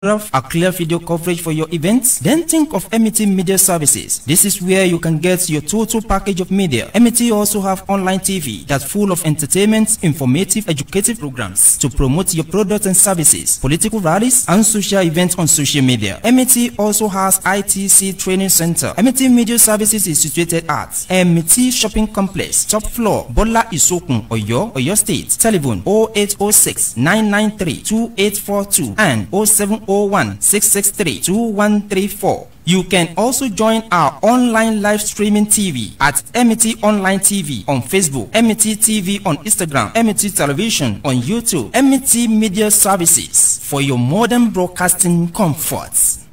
a clear video coverage for your events? Then think of MET Media Services. This is where you can get your total package of media. MET also have online TV that's full of entertainment, informative, educative programs to promote your products and services, political rallies, and social events on social media. MET also has ITC Training Center. MET Media Services is situated at MET Shopping Complex, top floor, Bola Isokun, Oyo State. Telephone 0806 993 2842 and 0701-663-2134. You can also join our online live streaming TV at MET Online TV on Facebook, MET TV on Instagram, MET Television on YouTube, MET Media Services for your modern broadcasting comforts.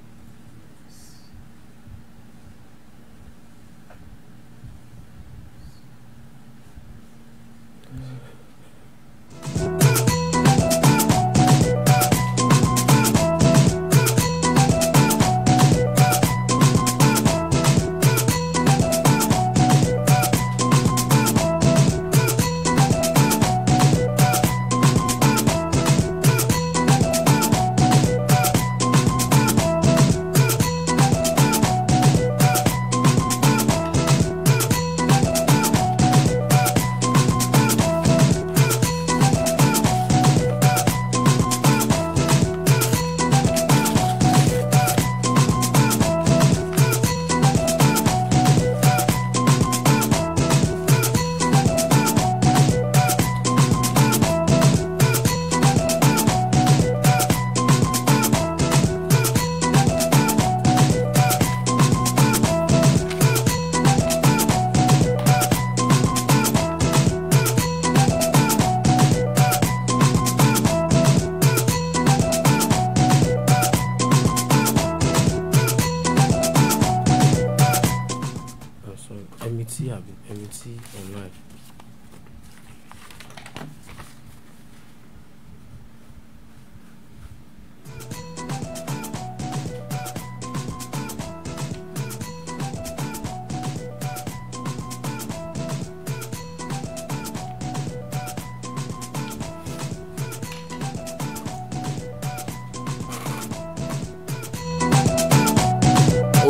MET Online.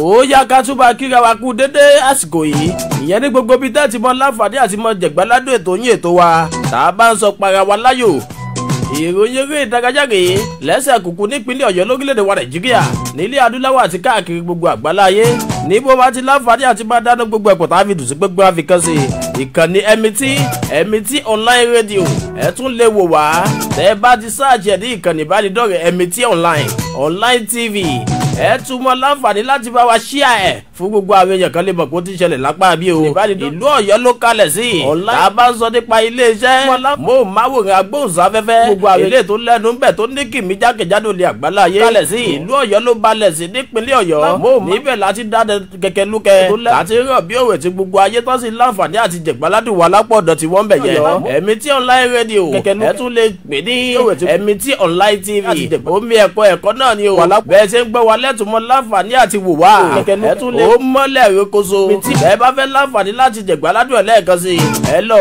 Ó yá ká túbà kíra wa kú dédé àsìkò yìí ìyẹn ní gbogbo bíi tẹ́tí mọ́ láǹfààní àti mọ́ jẹ̀gbáládùn ètò yín ètò wa tá a bá ń sọ para wa láyò. Ìròyìn eré ìdárayá rèé lẹ́sẹ̀ kùkù nípínlẹ̀ Ọ̀yọ́ lórílẹ̀‐èdè wa Nàìjíríà nílẹ̀ adúláwọ̀ àti káàkiri gbogbo àgbáláyé níbo bá ti láǹfààní àti bá dáná gbogbo ẹ̀pọ̀ tá a fi dùn sí gbogbo àfikàn sí ìkànnì MET Online Radio ẹ tún lè wò wá tẹ́ ẹ bá ti sáàjì ẹ̀ ní ìkànnì ìbánidọ́rẹ̀ẹ́ MET Online TV ẹ tún mọ láǹfààní láti bá wa ṣíà ẹ fún gbogbo àwọn èèyàn kan lè mọ̀ pé ó ti ṣẹlẹ̀ lápá bí o. ìlú Ọ̀yọ́ ló kalẹ̀ sí tá a bá ń sọ nípa iléeṣẹ́ móhùnmáwòrán agbóhùnsáfẹ́fẹ́ gbogbo àwọn ilé tó lẹ́nu ń bẹ̀ tó ní kìmí jákèjádò lè àgbáláyé kalẹ̀ sí ìlú Ọ̀yọ́ ló balẹ̀ sí nípínlẹ̀ Ọ̀yọ́ níbẹ̀ láti dáadẹ kẹ̀kẹ́ lúkẹ́ láti rọ̀ bí òwe tí gbogbo ayé tó sì láǹfààní àti jẹ̀gbáládùn wà lápọ̀ ọ̀dọ̀ tí wọ́n bẹ̀ yẹ MET Online Radio ẹ tún lè pè ní MET Online TV omi ẹ̀kọ́ náà ni o bẹ́ẹ̀ ṣe ń gbọ́ wa lẹ́tùmọ̀ láǹfààní àti wò wá ẹ tún lè ó mọ́lẹ̀ rékoso ẹ bá fẹ́ láǹfààní láti jẹ̀gbáládùn ẹ̀ lẹ́ẹ̀kan sí ẹ lọ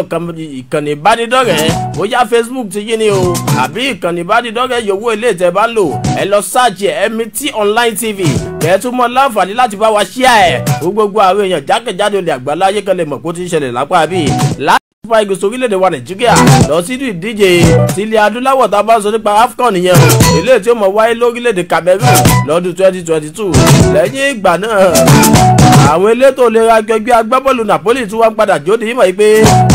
ìkànnì ìbánidọ́rẹ̀ẹ́ bóyá Facebook ti yín ni o àbí ìkànnì ìbánidọ́rẹ̀ẹ́ yòówó ilé ìtẹ́ bá ń lò ẹ lọ sáàjì MET Online TV ẹ tún mọ láǹfààní láti bá wa ṣíà ẹ̀ fún gbogbo àwọn èèyàn jákèjádò ilẹ̀ àgbáláyé kan lè mọ̀ kó ti ń ṣẹlẹ̀ lápá bíi Super Eagles orílẹ̀-èdè wa Nàìjíríà lọ sínú ìdíje tilẹ̀ adúláwọ̀ tá a bá ń sọ nípa AFCON nìyẹn o eléyìí tí ó mọ̀ wáyé lórílẹ̀-èdè Cameroon lọ́dún 2022 lẹ́yìn ìgbà náà àwọn elétò ìlera ẹgbẹ́ agbábọ́ọ̀lù Napoli tún wá ń padà jóde yìí mọ̀ yìí pé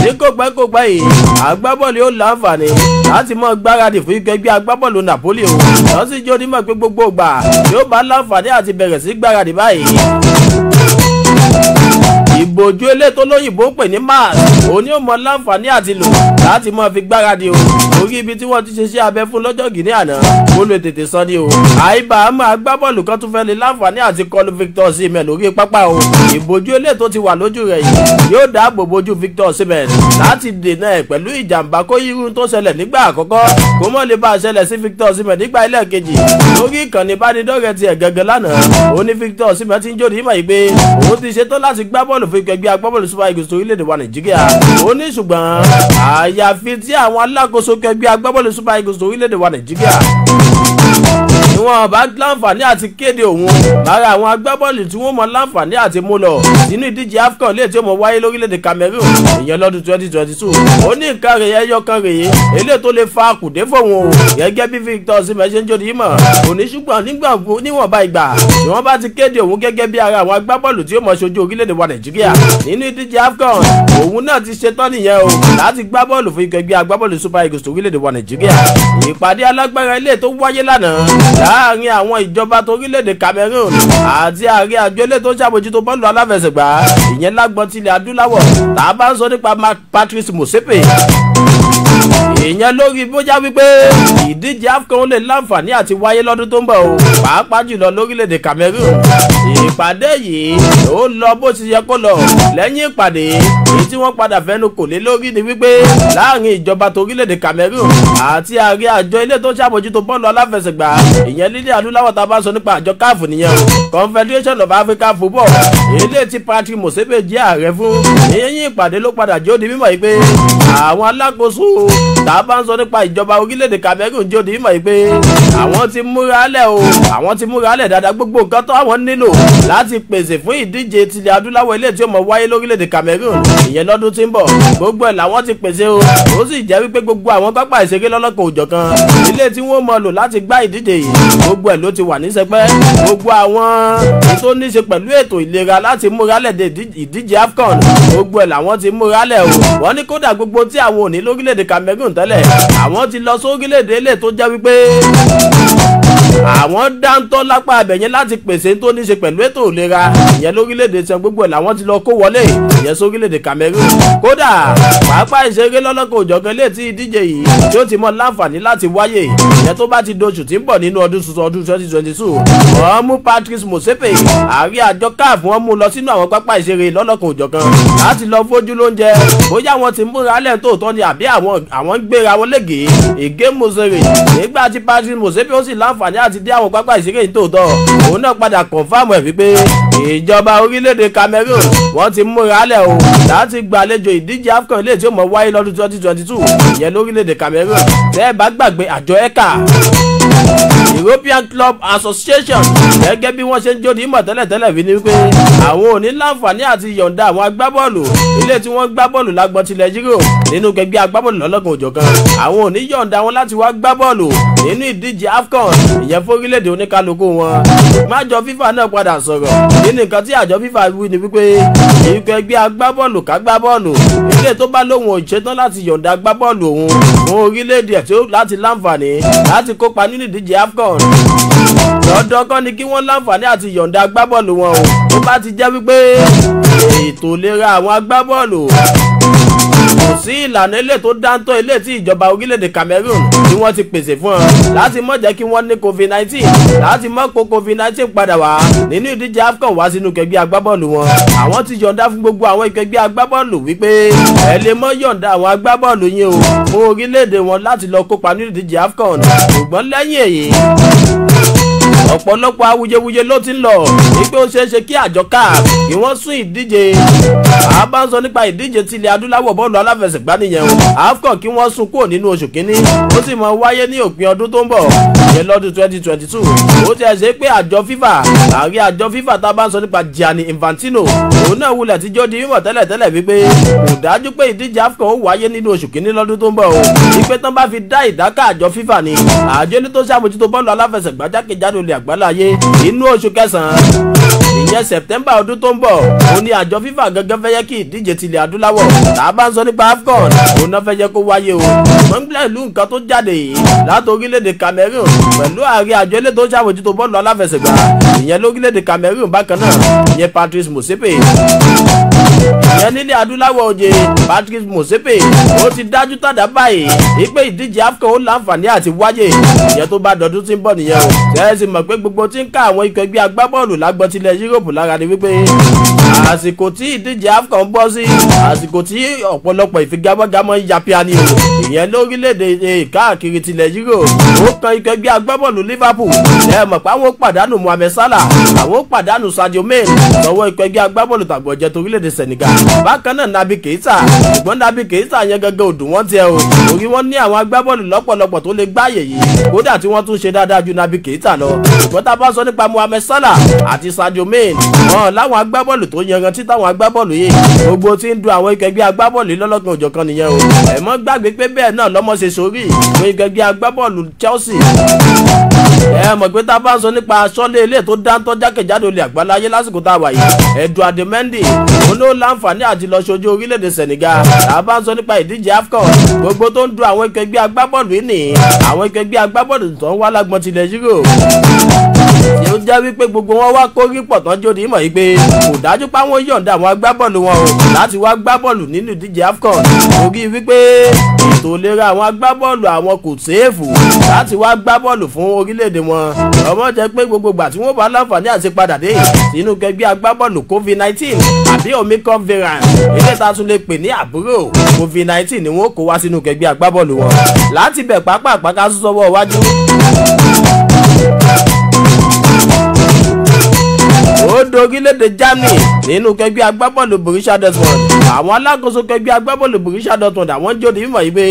ní kò pẹ́ yìí agbábọ́ọ̀lù yóò láǹfààní láti mọ gbáradì fún ẹgbẹ́ agbábọ́ọ̀lù Napoli o lọ sí jóde mọ̀ pé gbogbo ìgbà yóò bá láǹfààní àti bẹ̀rẹ̀ sí gbáradì báyìí. ìbòjú elétò lóyìnbó ń pè ní mask òní ò mọ láǹfààní àti lò láti mọ fi gbáradì o orí ibi tí wọ́n ti ṣe iṣẹ́ abẹ fún lọ́jọ́ Gíní àná kó lè tètè sọ ni o àìbá àmọ́ agbábọ́ọ̀lù kan tún fẹ́ lè láǹfààní àti kọlu Victor Osimhen lórí pápá o ìbòjú elétò ti wà lójú rẹ̀ yìí yóò dáàbò bojú Victor Osimhen láti dènà ẹ̀ pẹ̀lú ìjàmbá kó irú tó ṣẹlẹ̀ nígbà àkọ́kọ́ kó mọ̀ lè bá a ṣẹlẹ̀ sí Victor Osimhen nígbà ẹlẹ́ẹ̀kejì lórí ìkànnì ìbánidọ́rẹ̀ẹ́ tiẹ̀ gẹ́gẹ́ lánàá ó ní Victor Osimhen ti ń jóde ìmọ̀ yìí pé òun ti ṣetán láti gbá bọ́ọ̀lù fún ẹgbẹ́ agbábọ́ọ̀lù Super Eagles orílẹ̀-èdè wa Nàìjíríà ó ní ṣùgbọ́n àyàfi tí àwọn alákòóso ẹgbẹ́ agbábọ́ọ̀lù Super Eagles orílẹ̀-èdè wa Nàìjíríà ìwọ̀n bá láǹfààní àti kéde òun lára àwọn agbábọ́ọ̀lù tí wọ́n mọ láǹfààní àti mú lọ sínú ìdíje AFCON lè tí ó mọ wáyé lórílẹ̀‐èdè Cameroon ìyẹn lọ́dún 2022 ó ní nǹkan rèé ẹyọ kan rèé eléyìí tó lè fa àkùdé fóun o gẹ́gẹ́ bí Victor Osimhen ṣe ń jòdì mọ̀ òní ṣùgbọ́n níwọ̀nba ìgbà tí wọ́n bá ti kéde òun gẹ́gẹ́ bí ara àwọn agbábọ́ọ̀lù tí ó mọ ṣojú orílẹ̀‐èdè wa Nàìjíríà nínú ìdíje AFCON òun náà ti ṣetán nìyẹn o láti gbá bọ́ọ̀lù fún ikọ̀ ẹgbẹ́ agbábọ́ọ̀lù Super Eagles orílẹ̀‐èdè wa Nàìjíríà ìpàdé alágbára ilé tó wáyé lánàá láàrin àwọn ìjọba torílẹ̀‐èdè Cameroon àti ààrẹ àjọ ilé tó ṣàbójútó bọ́ọ̀lù aláfẹsẹ̀gbá ìyẹn lágbọ́n tilẹ̀ adúláwọ̀ tá a bá ń sọ nípa Patrice Motsepe ìyẹn lórí bójá wípé ìdíje AFCON lè láǹfààní àti wáyé lọ́dún tó ń bọ̀ o pàápàá jùlọ lórílẹ̀‐èdè Cameroon ìpàdé yìí ó lọ bó ti yẹ kó lọ lẹ́yìn ìpàdé èyí tí wọ́n padà fẹ́nu kò lé lórí ni wípé láàrin ìjọba torílẹ̀‐èdè Cameroon àti ààrẹ àjọ ilé tó ṣàbójútó bọ́ọ̀lù aláfẹsẹ̀gbá ìyẹn lílẹ̀ adúláwọ̀ tá a bá sọ nípa àjọ CAF nìyẹn o Confederation of African Football ilé tí Patrice Motsepe jẹ́ ààrẹ fún lẹ́yìn ìpàdé ló padà jó di mímọ̀ yìí pé àwọn alákòóso tá a bá ń sọ nípa ìjọba orílẹ̀-èdè Cameroon jó di mímọ̀ yìí pé àwọn ti múra lẹ̀ o àwọn ti múra lẹ̀ dáadáa gbogbo nǹkan tó àwọn nílò láti pèsè fún ìdíje tilẹ̀ adúláwọ̀ ilé tí ó mọ̀ wáyé lórílẹ̀-èdè Cameroon ìyẹn lọ́dún tí ń bọ̀ gbogbo ẹ̀ làwọn ti pèsè o ó sì jẹ́ wípé gbogbo àwọn pápá ìṣeré lọ́lọ́kan òjọ̀kan ilé tí wọ́n mọ̀ lò láti gbá ìdíje yìí gbogbo ẹ̀ ló ti wà ní sẹpẹ́ gbogbo àwọn tó ní ṣe pẹ̀lú ètò ìlera láti múra lẹ̀ dé ìdíje AFCON gbogbo ẹ̀ làwọn ti múra lẹ̀ o wọ́n ní kódà gbogbo tí àwọn ò ní lórílẹ̀-èdè Cameroon tẹ́lẹ̀ àwọn ti lọ sórílẹ̀-èdè ilé tó jẹ́ wípé àwọn dáńtọ́ lápá abẹ̀yẹn láti pèsè tó ní ṣe pẹ̀lú ètò ìlera ìyẹn lórílẹ̀‐èdè tí gbogbo ẹ̀ làwọn ti lọ kó wọlé ìyẹn sórílẹ̀‐èdè Cameroon kódà pàápàá ìṣeré lọ́lọ́kan òjọ̀kan lè ti ìdíje yìí tí ó ti mọ láǹfààní láti wáyé ìyẹn tó bá ti doṣù tí ń bọ̀ nínú ọdún tuntun ọdún 2022 wọ́n mú Patrice Motsepe ààrẹ àjọ CAF wọ́n mú lọ sínú àwọn pápá ìṣeré lọ́lọ́kan òjọ̀kan láti lọ fojú lóúnjẹ bóyá wọ́n ti múra lẹ̀ tóòtọ́ ni àbí àwọn ń gbéra wọn lẹ́gẹ̀ẹ́ ègé mọ̀sẹ̀rẹ̀ nígbà tí Patrice Motsepe ó sì láǹfààní àti dé àwọn pápá ìṣeré yìí tóòtọ́ òun náà padà kọ̀ǹfàmù ẹ̀ wípé ìjọba orílẹ̀-èdè Cameroon wọ́n ti múra lẹ̀ o láti gbàlejò ìdíje AFCON ilé tí ó mọ̀ wáyé lọ́dún 2022 ìyẹn lórílẹ̀-èdè Cameroon tẹ́ ẹ bá gbàgbé àjọ ECA European Club Association gẹ́gẹ́ bí wọ́n ṣe ń jóde ìmọ̀ tẹ́lẹ̀tẹ́lẹ̀ fi ni wípé àwọn ò ní láǹfààní àti yọ̀ǹda àwọn agbábọ́ọ̀lù ilé tí wọ́n gbá bọ́ọ̀lù lágbọ́n tilẹ̀ Europe nínú gẹ́gẹ́ agbábọ́ọ̀lù lọ́lọ́kan òjọ̀kan àwọn ò ní yọ̀ǹda wọn láti wá gbá bọ́ọ̀lù nínú ìdíje AFCON ìyẹn fórílẹ̀-èdè oníkálukú wọn májọ FIFA náà padà sọ̀rọ̀ nínú nǹkan tí àjọ FIFA wí ni wípé ìgbẹ́ agbábọ́ọ̀lù kágbábọ́ọ̀lù ilé tó bá lóhùn òṣètán láti yọ̀ǹda agbábọ́ọ̀lù òun fún orílẹ̀-èdè tí ó láti láǹfààní láti kópa nínú ìdíje AFCON lọ́dọ̀ kan ni kí wọ́n láǹfààní àti yọ̀ǹda agbábọ́ọ̀lù wọn o tó bá ti jẹ́ wípé ètò ìlera àwọn agbábọ́ọ̀lù kò sí ìlànà ilé tó dáńtọ́ ilé tí ìjọba orílẹ̀-èdè Cameroon tí wọ́n ti pèsè fún ọ láti má jẹ́ kí wọ́n ní COVID-19 láti má kó COVID-19 padà wá nínú ìdíje AFCON wá sínú kẹgbẹ́ agbábọ́ọ̀lù wọn àwọn ti yọ̀ǹda fún gbogbo àwọn ìkẹgbẹ́ agbábọ́ọ̀lù wípé ẹ lè mọ́ yọ̀ǹda àwọn agbábọ́ọ̀lù yín o fún orílẹ̀-èdè wọn láti lọ kópa nínú ìdíje AFCON ṣùgbọ́n lẹ́yìn èyí ọ̀pọ̀lọpọ̀ awuyewuye ló ti ń lọ wípé ó ṣeé ṣe kí àjọ CAF kí wọ́n sún ìdíje àbá ń sọ nípa ìdíje tilẹ̀ adúláwọ̀ bọ́ọ̀lù aláfẹsẹ̀gbá nìyẹn o AFCON kí wọ́n sún kúrò nínú oṣù kínní ó sì máa wáyé ní òpin ọdún tó ń bọ̀ ìyẹn lọ́dún 2022 ó ti ẹ̀ ṣe pé àjọ FIFA ààrẹ àjọ FIFA tá a bá ń sọ nípa Gianni Infantino òun náà wulẹ̀ tí jó di mímọ̀ tẹ́lẹ̀tẹ́lẹ̀ wípé kò dájú pé ìdíje AFCON ó wáyé nínú oṣù kínní lọ́dún tó ń bọ̀ o wípé tán bá fi dá ìdáká àjọ FIFA ni àjọ ní tó ṣàmójútó bọ́ọ̀lù aláfẹsẹ̀gbá jákèjádò ilẹ̀ àgbáláyé inú oṣù kẹsàn-án ìyẹn September ọdún tó ń bọ̀ òun ni àjọ FIFA gẹ́gẹ́ fẹ́ yẹ kí ìdíje tilẹ̀ adúláwọ̀ tá a bá ń sọ nípa AFCON òun náà fẹ́ yẹ kó wáyé o wọ́n ń gbé ìlú nǹkan tó jáde yìí láti orílẹ̀-èdè Cameroon pẹ̀lú ààrẹ àjọ ilé tó ṣàmójútó bọ́ọ̀lù aláfẹsẹ̀gbá ìyẹn lórílẹ̀-èdè Cameroon bákan náà ìyẹn Patrice Motsepe ìyẹn nílẹ̀ adúláwọ̀ òye Patrice Motsepe ó ti dájú tàdá báyìí wípé ìdíje AFCON ó láǹfààní àti wáyé ìyẹn tó bá dọdún tí ń bọ̀ nìyẹn o tẹ́ẹ̀sì mọ̀ pé gbogbo tí ń ká àwọn ikọ̀ ẹgbẹ́ agbábọ́ọ̀lù lágbọ́n tilẹ̀ Europe lára ni wípé àsìkò tí ìdíje AFCON bọ́ sí àsìkò tí ọ̀pọ̀lọpọ̀ ìfigagbága mọ́ ń ya piani o ìyẹn lórílẹ̀‐èdè káàkiri tilẹ̀ Europe ó kan ikọ̀ ẹgbẹ́ agbábọ́ọ̀lù Liverpool ẹ mọ̀ pé àwọn pàdánù Mohamed Salah àwọn pàdánù Sadio Mane lọ́wọ́ ikọ̀ ẹgbẹ́ agbábọ́ọ̀lù tàgbọ̀jẹ̀ torílẹ̀‐èdè Senegal. Bákan náà Naby Keita, ṣùgbọ́n Naby Keita yẹn gẹ́gẹ́ òdù wọ́n tiẹ̀ o orí wọn ní àwọn agbábọ́ọ̀lù lọ́pọ̀lọpọ̀ tó lè gbáyè yìí kódà tí wọ́n tún ṣe dáadáa ju Naby Keita lọ. Ṣùgbọ́n tá a bá sọ nípa Mohamed Salah àti Sadio Mane wọn láwọn agbábọ́ọ̀lù tó yanrantí táwọn agbábọ́ọ̀lù yìí gbogbo tí ń du àwọn ikẹgbẹ́ agbábọ́ọ̀lù lọ́lọ́kan òjọ̀kan nìyẹn o. ẹ mọ́ gbàgbé pé bẹ́ẹ̀ náà lọ́mọ ṣe sórí fún ikẹgbẹ́ agbábọ́ọ̀lù Chelsea. ẹ mọ̀ pé tá a bá ń sọ nípa aṣọ́lé ilé tó dáńtọ́ jákèjádò olè àgbáláyé lásìkò tá a wà yìí Edouard Mendy òun ló láǹfààní àti lọ ṣojú orílẹ̀-èdè Senegal. tá a bá ń sọ nípa ìdíje AFCON gbogbo tó ń du àwọn ikẹgbẹ́ agbábọ́ọ̀lù yìí ní àwọn ikẹgbẹ́ agbábọ́ọ̀lù tó ń wá lágbọ́n tilẹ̀ Europe tí ó jẹ́ wípé gbogbo wọn wá kórí pọ̀ tán jóde mọ̀ yìí pé kò dájú pé àwọn yọ̀ǹda àwọn agbábọ́ọ̀lù wọn o láti wá gbábọ́ọ̀lù nínú ìdíje AFCON torí wípé ètò ìlera àwọn agbábọ́ọ̀lù àwọn kò séèfù láti wá gbábọ́ọ̀lù fún orílẹ̀-èdè wọn. ọmọ jẹ́ pé gbogbo ìgbà tí wọ́n bá láǹfààní àti padà dé sínú kẹgbẹ́ agbábọ́ọ̀lù COVID-19 àbí Omicron variant ilé ta tún lè pè ní àbúrò COVID-19 ni wọ́n kó wá sínú kẹgbẹ́ agbábọ́ọ̀lù wọn. láti bẹ̀ pápá àpáká sọ́wọ́ iwájú ó dorílẹ̀-èdè Germany nínú kẹgbẹ́ agbábọ́ọ̀lù Borussia Dortmund. àwọn alákòóso kẹgbẹ́ agbábọ́ọ̀lù Borussia Dortmund àwọn jóde mímọ̀ yìí pé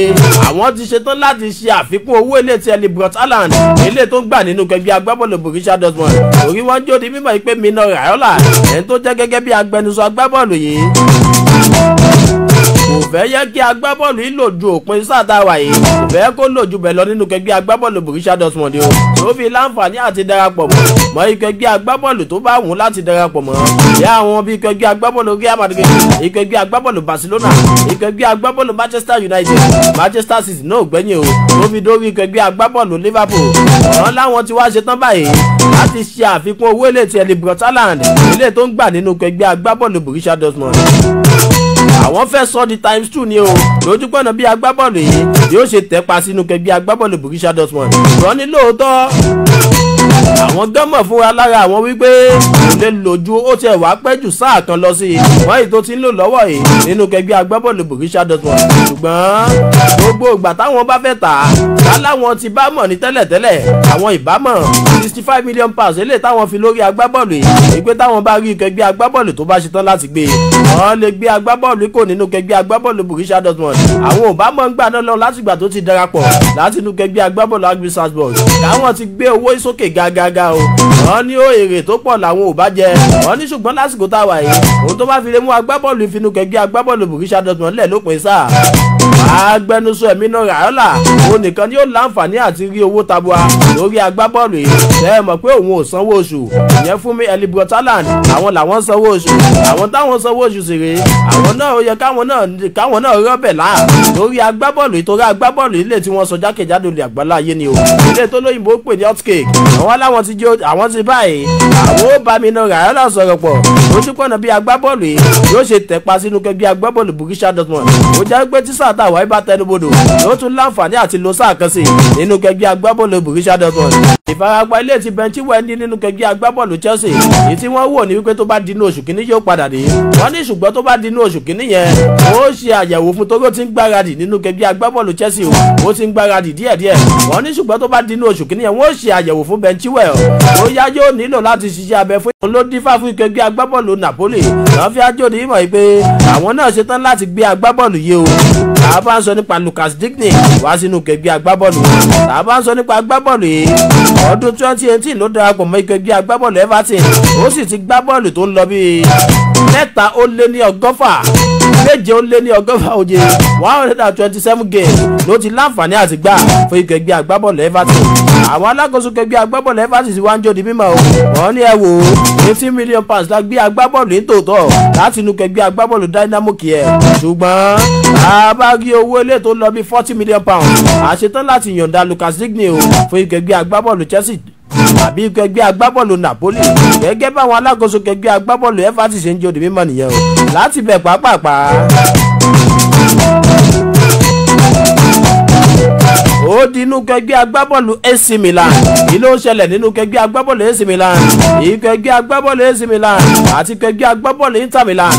àwọn ti ṣetán láti ṣe àfikún owó ilé tí Erling Braut Haaland ilé tó ń gbà nínú kẹgbẹ́ agbábọ́ọ̀lù Borussia Dortmund. orí wọn jóde mímọ̀ yìí pé Mino Raiola ẹni tó jẹ́ gẹ́gẹ́ bí agbẹnusọ agbábọ́ọ̀lù yìí kò fẹ́ yẹ kí agbábọ́ọ̀lù yìí lò ju òpin sáà tá a wà yìí kò fẹ́ kó lò ju bẹ̀ lọ nínú kẹgbẹ́ agbábọ́ọ̀lù Borussia Dortmund o tó fi láǹfààní àti darapọ̀ mọ́ ìkẹgbẹ́ agbábọ́ọ̀lù tó bá wù láti darapọ̀ mọ́ yá àwọn bíi ìkẹgbẹ́ agbábọ́ọ̀lù Real Madrid ìkẹgbẹ́ agbábọ́ọ̀lù Barcelona ìkẹgbẹ́ agbábọ́ọ̀lù Manchester United Manchester City náà gbẹ̀yìn o tó fi dórí ìkẹgbẹ́ agbábọ́ọ̀lù Liverpool ọ̀hún láwọn ti wá ṣetán báyìí láti ṣe àfikún owó ilé tí Erling Braut Haaland ilé tó ń gbà nínú ìkẹgbẹ́ agbábọ́ọ̀lù Borussia Dortmund. àwọn fẹ́ sọ di times 2 ni o lójúpọ̀nà bí agbábọ́ọ̀lù yìí yóò ṣe tẹ́pa sínú kẹgbẹ́ agbábọ́ọ̀lù Borussia Dortmund. rọ́ ní lóòótọ́ àwọn gánmọ̀ fúnra lára àwọn wípé kò lè lò ju ó tiẹ̀ wá pẹ́ jù sáà kan lọ sí i wọ́n èyí tó ti ń lò lọ́wọ́ yìí nínú kẹgbẹ́ agbábọ́ọ̀lù Borussia Dortmund. ṣùgbọ́n gbogbo ìgbà táwọn bá fẹ́ tà á láwọn ti bá mọ̀ ní tẹ́lẹ̀tẹ́lẹ̀ àwọn ìbámọ̀ 65 million pounds eléyìí táwọn fi lórí agbábọ́ọ̀lù yìí wípé táwọn bá rí kẹgbẹ́ agbábọ́ọ̀lù tó bá ṣetán láti gbé wọ́n lè gbé agbábọ́ọ̀lù kò nínú kẹgbẹ́ agbábọ́ọ̀lù Borussia Dortmund. àwọn òbámọ̀ ń gbà náà lọ látìgbà tó ti darapọ̀ láti inú kẹgbẹ́ agbábọ́ọ̀lù RB Salzburg káwọn ti gbé owó sókè gágágá o wọ́n ní ó èrè tó pọ̀ làwọn ò bá jẹ wọ́n ní ṣùgbọ́n lásìkò tá a wà yìí òun tó bá fi lè mú agbábọ́ọ̀lù ìfinú kẹgbẹ́ agbábọ́ọ̀lù Borussia Dortmund lẹ̀ lópin sáà agbẹnusọ Mino Raiola òun nìkan ni ó láǹfààní àti rí owó tabua lórí agbábọ́ọ̀lù yìí ṣe é mọ̀ pé òun ò sanwó oṣù ìyẹn fún mi Erling Braut Haaland àwọn làwọn sanwó oṣù àwọn táwọn sanwó oṣù sì rèé àwọn náà ó yẹ káwọn náà rọ́bẹ̀ láà lórí agbábọ́ọ̀lù ìtòrí agbábọ́ọ̀lù ilé tí wọ́n sọ jákèjádò lè àgbáláyé ni o ilé tó lóyìnbó pè ní hotcake àwọn aláwọn ti jẹ́ àwọn ti báyìí àwọn ó bá Mino Raiola sọ̀rọ̀ pọ̀ lójúpọ̀nà bí agbábọ́ọ̀lù yìí yóò ṣe tẹ̀pa sínú kẹgbẹ́ agbábọ́ọ̀lù Borussia Dortmund. ó jẹ́ pé tí sáà táwa ibà tẹnubodò ló tún láǹfààní àti lo sáà kan sí nínú kẹgbẹ́ agbábọ́ọ̀lù Borussia Dortmund. ìfarapa ilé ti bẹ̀ntì wẹ́ndí nínú kẹgbẹ́ agbábọ́ọ̀lù Chelsea èyí tí wọ́n wò ní wípé tó bá dinú oṣù kìíní yóò padà dé wọ́n ní ṣùgbọ́n tó bá dinú oṣù kìíní yẹn ó ṣe àyẹ̀wò fún tó ti ń gbáradì nínú kẹgbẹ́ agbábọ́ọ̀lù Chelsea ó ti ń gbáradì díẹ̀díẹ̀ wọ́n ní ṣùgbọ́n tó bá dinú oṣù kìíní yẹn wọ́n ṣe àyẹ̀wò fún Ben Chilwell ó yá yóò nílò láti ṣiṣẹ́ abẹ fún òun ló dífá fún kẹgbẹ́ agbábọ́ọ̀lù Napoli wọ́n fi ájòdì ìmọ̀ pé àwọn náà ṣetán láti gbé agbábọ́ọ̀lù yìí o tá a bá ń sọ nípa Lucas Digne wá sínú kẹgbẹ́ agbábọ́ọ̀lù tá a bá ń sọ nípa agbábọ́ọ̀lù yìí ọdún 2018 ló darapọ̀ mọ́ kẹgbẹ́ agbábọ́ọ̀lù Everton ó sì ti gbá bọ́ọ̀lù tó ń lọ bíi 3 ó lé ní ọgọ́fà 7 ó lé ní ọgọ́fà òye 127 games ló ti láǹfààní àti gbà fún kẹgbẹ́ agbábọ́ọ̀lù Everton. àwọn alákòóso kẹgbẹ́ agbábọ́ọ̀lù Everton sì wá ń jó di mímọ́ o wọ́n ní ẹ wò ó 18 million pounds la gbé agbábọ́ọ̀lù ní tòótọ́ láti inú kẹgbẹ́ agbábọ́ọ̀lù Dynamo Kiev ṣùgbọ́n a bá rí owó ilé tó lọ bí 40 million pounds àṣetán láti yọ̀ǹda Lucas Digne o fún kẹgbẹ́ agbábọ́ọ̀lù Chelsea àbí kẹgbẹ́ agbábọ́ọ̀lù Napoli gẹ́gẹ́ báwọn alákòóso kẹgbẹ́ agbábọ́ọ̀lù Everton ṣe ń jó di mímọ́ nìyẹn o láti bẹ̀ pàápàá. ó di inú kẹgbẹ́ agbábọ́ọ̀lù AC Milan kí ló ń ṣẹlẹ̀ nínú kẹgbẹ́ agbábọ́ọ̀lù AC Milan ìkẹgbẹ́ agbábọ́ọ̀lù AC Milan àti kẹgbẹ́ agbábọ́ọ̀lù Inter Milan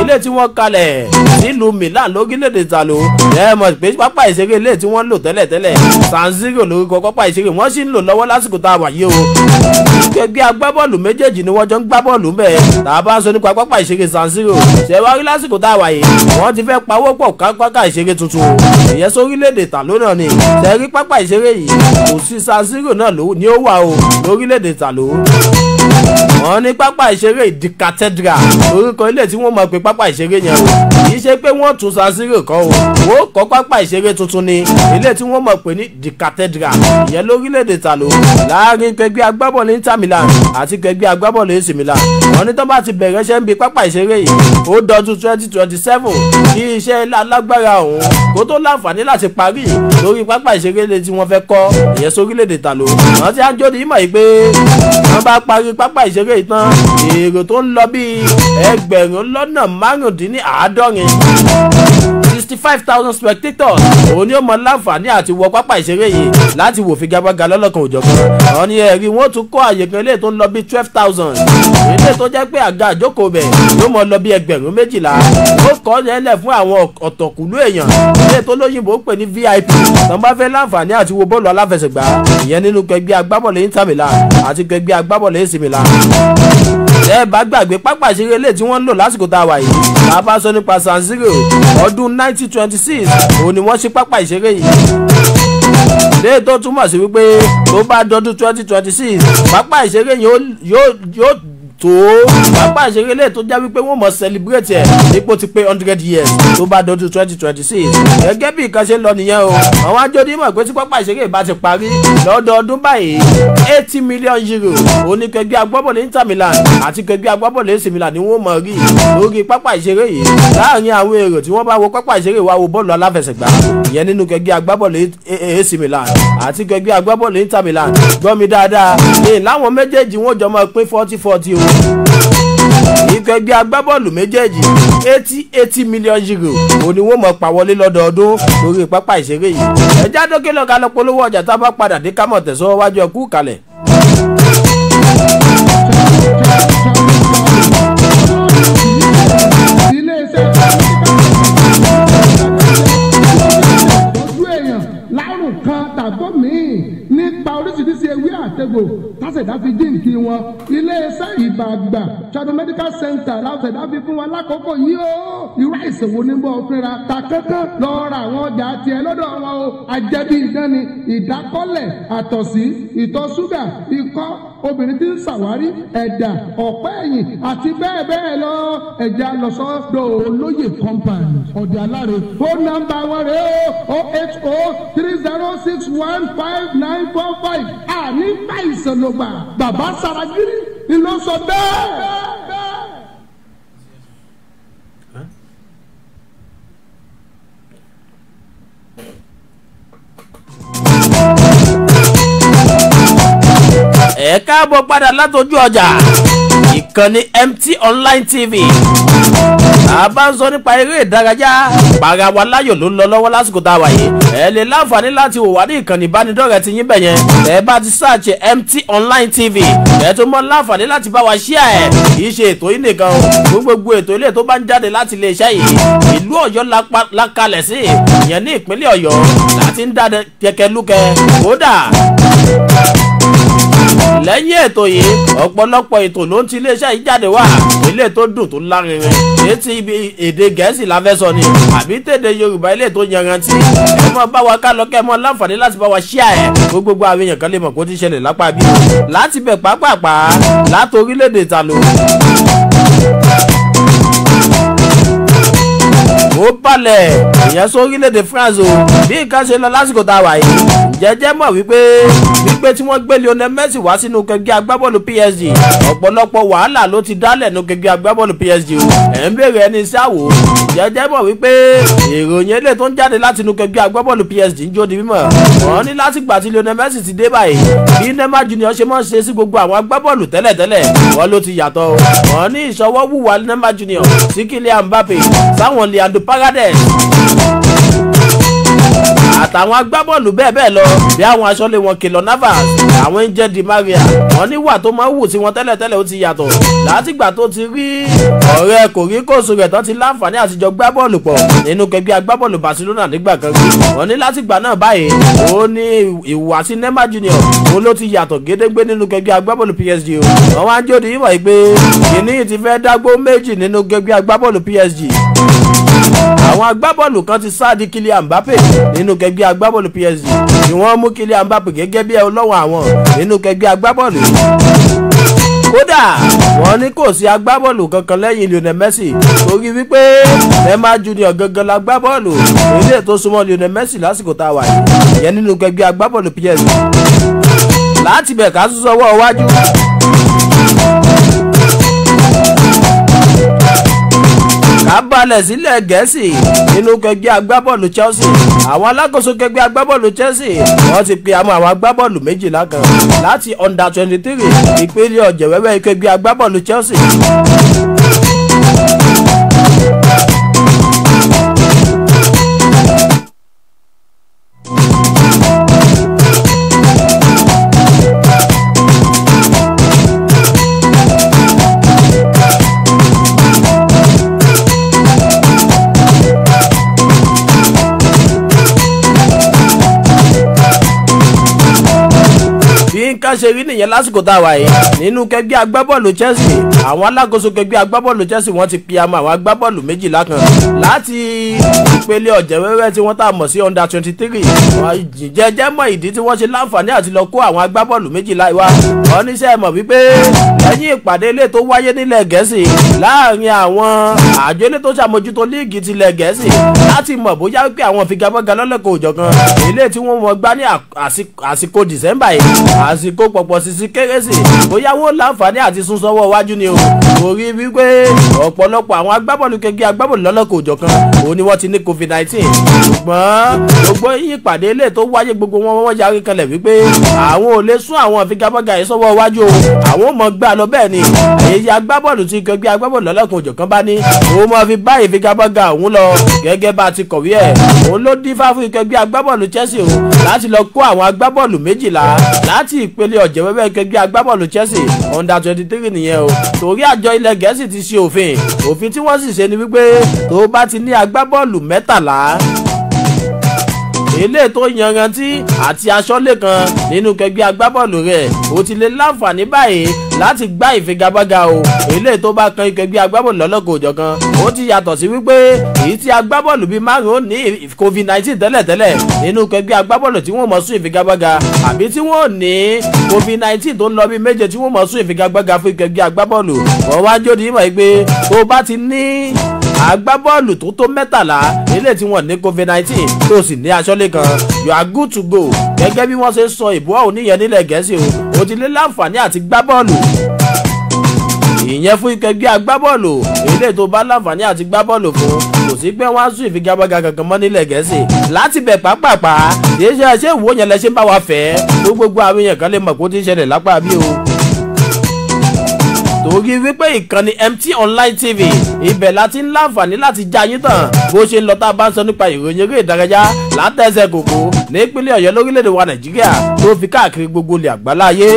ilé tí wọ́n kalẹ̀ nílùú Milan lórílẹ̀‐èdè Italo mọ̀ pé pápá ìṣeré ilé tí wọ́n ń lò tẹ́lẹ̀tẹ́lẹ̀ San Siro lórúkọ pápá ìṣeré wọ́n sì ń lò lọ́wọ́ lásìkò tá a wà yìí o ikọ̀ ẹgbẹ́ agbábọ́ọ̀lù méjèèjì ni wọ́n jọ ń gbá bọ́ọ̀lù ń bẹ̀ tá a bá ń sọ nípa pápá ìṣeré San Siro ṣẹ̀wárí lásìkò tá a wà yìí wọ́n ti fẹ́ pawó pọ̀ pápá ìṣeré tuntun ìyẹn sórílẹ̀-èdè Ìtàló náà ni ṣẹ̀rí pápá ìṣeré yìí kò sí San Siro náà ni ó wà o lórílẹ̀-èdè Ìtàló wọ́n ní pápá ìṣeré di cathedral orúkọ ilé tí wọ́n mọ̀ pé pápá ìṣeré yẹn o kì í ṣe pé wọ́n tún San Siro kọ́ o wọ́n kọ́ pápá ìṣeré tuntun ni ilé tí wọ́n mọ̀ pé ní di cathedral ìyẹn lórílẹ̀‐èdè Ìtàló láàrin kẹgbẹ́ agbábọ́ọ̀lù Inter Milan àti kẹgbẹ́ agbábọ́ọ̀lù AC Milan wọ́n ní tó bá ti bẹ̀rẹ̀ iṣẹ́ ń bi pápá ìṣeré yìí ó dọdún 2027 kí iṣẹ́ alágbára ọ̀hún kó tó láǹfààní láti parí lórí pápá ìṣeré ilé tí wọ́n fẹ́ kọ́ ìyẹn sórílẹ̀‐èdè Ìtàló wọ́n ti á jóde ìmọ̀ yìí pé wọ́n bá parí pápá ìṣeré ìtàn èrò tó ń lọ bíi ẹgbẹ̀rún lọ́nà márùndínláàádọ́rin 65,000 spectators òun ni ó mọ láǹfààní àti wọ pápá ìṣeré yìí láti wò figagbága lọ́lọ́kan òjọ̀kan àwọn ni ẹ̀rí wọn tún kọ́ àyè kan ilé tó ń lọ bíi 12,000 ilé tó jẹ́ pé àga àjókòó bẹ̀ yóò mọ lọ bíi ẹgbẹ̀rún 12 ó kọ́ yẹlẹ̀ fún àwọn ọ̀tọ̀kùlú èèyàn ilé tó lóyìnbó pè ní VIP tó bá fẹ́ láǹfààní àti wo bọ́ọ̀lù aláfẹsẹ̀gbá ìyẹn nínú kẹgbẹ́ agbábọ́ọ̀lù Inter Milan àti kẹgbẹ́ agbábọ́ọ̀lù AC Milan ẹ bá gbàgbé pápá ìṣeré ilé tí wọ́n ń lò lásìkò tá a wà yìí tá a bá sọ nípa San Siro ọdún 1926 òun ni wọ́n ṣe pápá ìṣeré yìí léè tó túmọ̀ sí wípé tó bá dọdún 2026 pápá ìṣeré yìí yóò tó pápá ìṣeré lè tó já wípé wọ́n mọ̀ celebrate ẹ̀ nípò ti pé 100 years tó bá dọdún 2026 gẹ́gẹ́ bí nǹkan ṣe ń lọ nìyẹn o àwọn ajóde mọ̀ pé tí pápá ìṣeré bá ti parí lọ́dọọdún báyìí 80 million euro oníkẹgbẹ́ agbábọ́ọ̀lù Inter Milan àti kẹgbẹ́ agbábọ́ọ̀lù AC Milan ni wọ́n mọ̀ rí lórí pápá ìṣeré yìí láàrin àwọn èrò tí wọ́n bá wo pápá ìṣeré wa wo bọ́ọ̀lù aláfẹsẹ̀gbá ìyẹn nínú kẹgbẹ́ agbábọ́ọ̀lù AC Milan àti kẹgbẹ́ agbábọ́ọ̀lù Inter Milan gbọ́ mi dáadáa ní láwọn méjèèjì wọ́n jọ máa pín 40-40 o ikọ̀ ẹgbẹ́ agbábọ́ọ̀lù méjèèjì 80 million euro òní wọ́n mọ̀ pa wọlé lọ́dọọdún lórí pápá ìṣeré yìí ẹjá dókè lọ́ka lọ polówó ọjà tá a bá padà dé kámọ̀ tẹ̀sán wájú ẹkú kalẹ̀. oríṣiríṣi ewé àtẹ̀gbò tásẹ̀dá fi jíǹkì wọn iléeṣẹ́ ìbàgbà Chado Medical Center láwùjọ̀dá fi fún wọn lákòókò yìí o irú àìsàn wo ní bọ́ fínra ta kankan lọ́ọ́ ra àwọn ọjà tiẹ̀ lọ́dọ̀ wọn o àjẹbí ìdánni ìdákọ́lẹ̀ àtọ̀sí ìtọ̀ ṣúgà ikọ́ obìnrin tí ń ṣàwárí ẹ̀dà ọ̀pẹ́ ẹ̀yìn àti bẹ́ẹ̀ bẹ́ẹ̀ lọ ẹ̀já lọ́sọ́dọ̀ olóyè compound ọ̀dẹ̀ aláre phone number wọn rẹ̀ o 08030615945 àní báyìí ló gbà bàbá Saragiri ni ló sọ bẹ́ẹ̀. ẹ káàbọ̀ padà látọjú ọjà ìkànnì MT Online TV a bá ń sọ nípa eré ìdárayá para wa láyò ló ń lọ lọ́wọ́ lásìkò tá a wà yìí ẹ lè láǹfààní láti wò wá ní ìkànnì ìbánidọ́rẹ̀ẹ́ ti yín bẹ̀yẹn ẹ bá ti search MT Online TV ẹ tó mọ láǹfààní láti bá wa share ẹ kì í ṣe ètò yìí nìkan o gbogbo ètò ilé tó bá ń jáde láti iléeṣẹ́ yìí ìlú Ọ̀yọ́ lákalẹ̀ sí ìyẹn ní ìpínlẹ̀ Ọ̀yọ́ láti ń dáadẹ kẹkẹlúkẹ kódà lẹ́yìn ètò yìí ọ̀pọ̀lọpọ̀ ètò ló ń ti iléeṣẹ́ yìí jáde wá ilé tó dùn tó lárinrin létí ibi èdè Gẹ̀ẹ́sì la fẹ́ sọ ni àbí tèdè Yorùbá ilé tó yanrantí ẹ mọ bá wa ká lọ kẹ́ mọ láǹfààní láti bá wa share ẹ̀ gbogbo àwọn èèyàn kan lè mọ̀ kó ti ṣẹlẹ̀ lápá bí láti bẹ̀ pápápá láti orílẹ̀-èdè Ìtàló ó balẹ̀ ìyẹn sórílẹ̀-èdè France o bí nǹkan ṣe lọ lásìkò tá a wà yìí jẹ́jẹ́ mọ̀ wípé tí wọ́n gbé Lionel Messi wá sínú kẹgbẹ́ agbábọ́ọ̀lù PSG ọ̀pọ̀lọpọ̀ wàhálà ló ti dálẹ̀ nínú kẹgbẹ́ agbábọ́ọ̀lù PSG o ẹ̀ ń béèrè ẹni sáwò jẹ́jẹ́ mọ̀ wípé ìròyìn ilé tó ń jáde láti inú kẹgbẹ́ agbábọ́ọ̀lù PSG ń jó di mímọ̀ wọ́n ní láti gbà tí Lionel Messi ti dé báyìí bí Neymar Junior ṣe máa ń ṣe sí gbogbo àwọn agbábọ́ọ̀lù tẹ́lẹ̀tẹ́lẹ̀ wọ́n ló ti yàtọ̀ wọ́n ní ìṣọwọ́ wùwà Neymar Junior sí Kylian Mbappe sáwọn Leandro Paredes àtàwọn agbábọ́ọ̀lù bẹ́ẹ̀ bẹ́ẹ̀ lọ bí àwọn aṣọ́lé wọn Keylor Navas àwọn Angel Di Maria wọn níwà tó máa ń wù sí wọn tẹ́lẹ̀tẹ́lẹ̀ ó ti yàtọ̀ látìgbà tó ti rí ọ̀rẹ́ kòríkòsù rẹ̀ tó ti láǹfààní àtijọ́ gbá bọ́ọ̀lù pọ̀ nínú kẹgbẹ́ agbábọ́ọ̀lù Barcelona nígbà kan rí wọn ní látìgbà náà báyìí ó ní ìhùwàsí Neymar Junior ó ló ti yàtọ̀ gédégbé nínú kẹgbẹ́ agbábọ́ọ̀lù PSG o wọn wá ń jóde yíwọ̀ pé kìíní ti fẹ́ dágbó méjì nínú kẹgbẹ́ agbábọ́ọ̀lù PSG àwọn agbábọ́ọ̀lù kan ti sáàdì Kylian Mbappe nínú kẹgbẹ́ agbábọ́ọ̀lù PSG ni wọ́n mú Kylian Mbappe gẹ́gẹ́ bí ọlọ́wọ́ àwọn nínú kẹgbẹ́ agbábọ́ọ̀lù kódà wọ́n ní kò sí agbábọ́ọ̀lù kankan lẹ́yìn Lionel Messi torí wípé Neymar Junior gangan la agbábọ́ọ̀lù ilé tó súnmọ́ Lionel Messi lásìkò tá a wà yìí yẹn nínú kẹgbẹ́ agbábọ́ọ̀lù PSG láti bẹ̀ ká tún sọ́wọ́ iwájú. ká balẹ̀ sílẹ̀ Gẹ̀ẹ́sì nínú kẹgbẹ́ agbábọ́ọ̀lù Chelsea àwọn alákòóso kẹgbẹ́ agbábọ́ọ̀lù Chelsea wọ́n ti pe àwọn agbábọ́ọ̀lù 12 kan láti under 23 ìpele ọ̀jẹ̀wẹ́wẹ́ kẹgbẹ́ agbábọ́ọ̀lù Chelsea. nǹkan ṣe rí nìyẹn lásìkò tá a wà yìí nínú kẹgbẹ́ agbábọ́ọ̀lù Chelsea àwọn alákòóso kẹgbẹ́ agbábọ́ọ̀lù Chelsea wọ́n ti pe àwọn agbábọ́ọ̀lù 12 kan láti ìpele ọ̀jẹ̀wẹ́wẹ́ tí wọ́n tà mọ̀ sí under 23 jẹ́jẹ́ mọ̀ ìdí tí wọ́n ṣe láǹfààní àti lọ kó àwọn agbábọ́ọ̀lù 12 wá wọ́n níṣẹ́ mọ̀ wípé lẹ́yìn ìpàdé ilé tó wáyé nílẹ̀ Gẹ̀ẹ́sì láàrin àwọn àjọ ilé tó ṣàmójútó líìgì tilẹ̀ Gẹ̀ẹ́sì láti mọ̀ bóyá wípé àwọn figagbága lọ́lọ́kọ̀ òjọ̀kan ilé tí wọ́n mọ̀ gbá ní àsìkò December yìí àsìkò pọ̀pọ̀ sísí kérésì bóyá wọ́n láǹfààní àti sún sọ́wọ́ iwájú ni o torí wípé ọ̀pọ̀lọpọ̀ àwọn agbábọ́ọ̀lù kẹgbẹ́ agbábọ́ọ̀lù lọ́lọ́kọ̀ òjọ̀kan òun ni wọ́n ti ní COVID-19 ṣùgbọ́n gbogbo yín ìpàdé ilé tó wáyé gbogbo wọn yarí kanlẹ̀ wípé àwọn ò lè sún àwọn figagbága yìí sọ́wọ́ iwájú o àwọn ò mọ̀ gbà lọ bẹ́ẹ̀ ni èyí agbábọ́ọ̀lù tí kẹgbẹ́ agbábọ́ọ̀lù lọ́lọ́kọ̀ òjọ̀kan bá ní òun mọ̀ fi bá ìfigagbága òun lọ gẹ́gẹ́ bá ti kọ̀wé ẹ̀ òun ló dífá fún kẹgbẹ́ agbábọ́ọ̀lù Chelsea o láti lọ kó àwọn agbábọ́ọ̀lù 12 láti ìpele ọ̀jẹ̀wẹ́wẹ́ kẹgbẹ́ agbábọ́ọ̀lù Chelsea under 23 nìyẹn o torí àjọ ilẹ̀ Gẹ̀ẹ́sì ti ṣe òfin tí wọ́n sì ṣe ni wípé tó bá ti ní agbábọ́ọ̀lù 13 ilé tó yanrantí àti aṣọ́lé kan nínú kẹgbẹ́ agbábọ́ọ̀lù rẹ̀ ó ti lè láǹfààní báyìí láti gbá ìfigagbága o ilé tó bá kan kẹgbẹ́ agbábọ́ọ̀lù lọ́lọ́kọ̀ òjọ̀kan ó ti yàtọ̀ sí wípé èyí tí agbábọ́ọ̀lù bíi 5 ní COVID-19 tẹ́lẹ̀tẹ́lẹ̀ nínú kẹgbẹ́ agbábọ́ọ̀lù tí wọ́n mọ̀ sún ìfigagbága àbí tí wọ́n ní COVID-19 tó ń lọ bí 7 tí wọ́n mọ̀ sún ìfigagbága fún kẹgbẹ́ agbábọ́ọ̀lù wọ́n wá jóde ìmọ̀ pé tó bá ti ní agbábọ́ọ̀lù tó 13 ilé tí wọ́n ní COVID-19 tó sì ní aṣọ́lé kan you are good to go gẹ́gẹ́ bí wọ́n ṣe sọ ìbò òníyẹn nílẹ̀ Gẹ̀ẹ́sì o ti lé láǹfààní àti gbá bọ́ọ̀lù ìyẹn fún ìkẹgbẹ́ agbábọ́ọ̀lù ilé tó bá láǹfààní àti gbá bọ́ọ̀lù fún kò sí pé wọ́n á sún ìfigagbága kankan mọ́ nílẹ̀ Gẹ̀ẹ́sì láti bẹ̀ pápápá ṣe ìwò yẹn lẹ ṣe ń bá wa fẹ́ gbogbo àwọn èèyàn kan lè mọ̀ kó ti ń ṣẹlẹ̀ lápá bí o torí wípé ìkànnì MT Online TV ibẹ̀ láti ń láǹfààní láti já yín tàn bó ṣe ń lọ tá a bá ń sọ nípa ìròyìn eré ìdárayá látẹ̀sẹ̀ kòkó nípínlẹ̀ Ọ̀yọ́ lórílẹ̀‐èdè wa Nàìjíríà tó fi káàkiri gbogbo ilẹ̀ àgbáláyé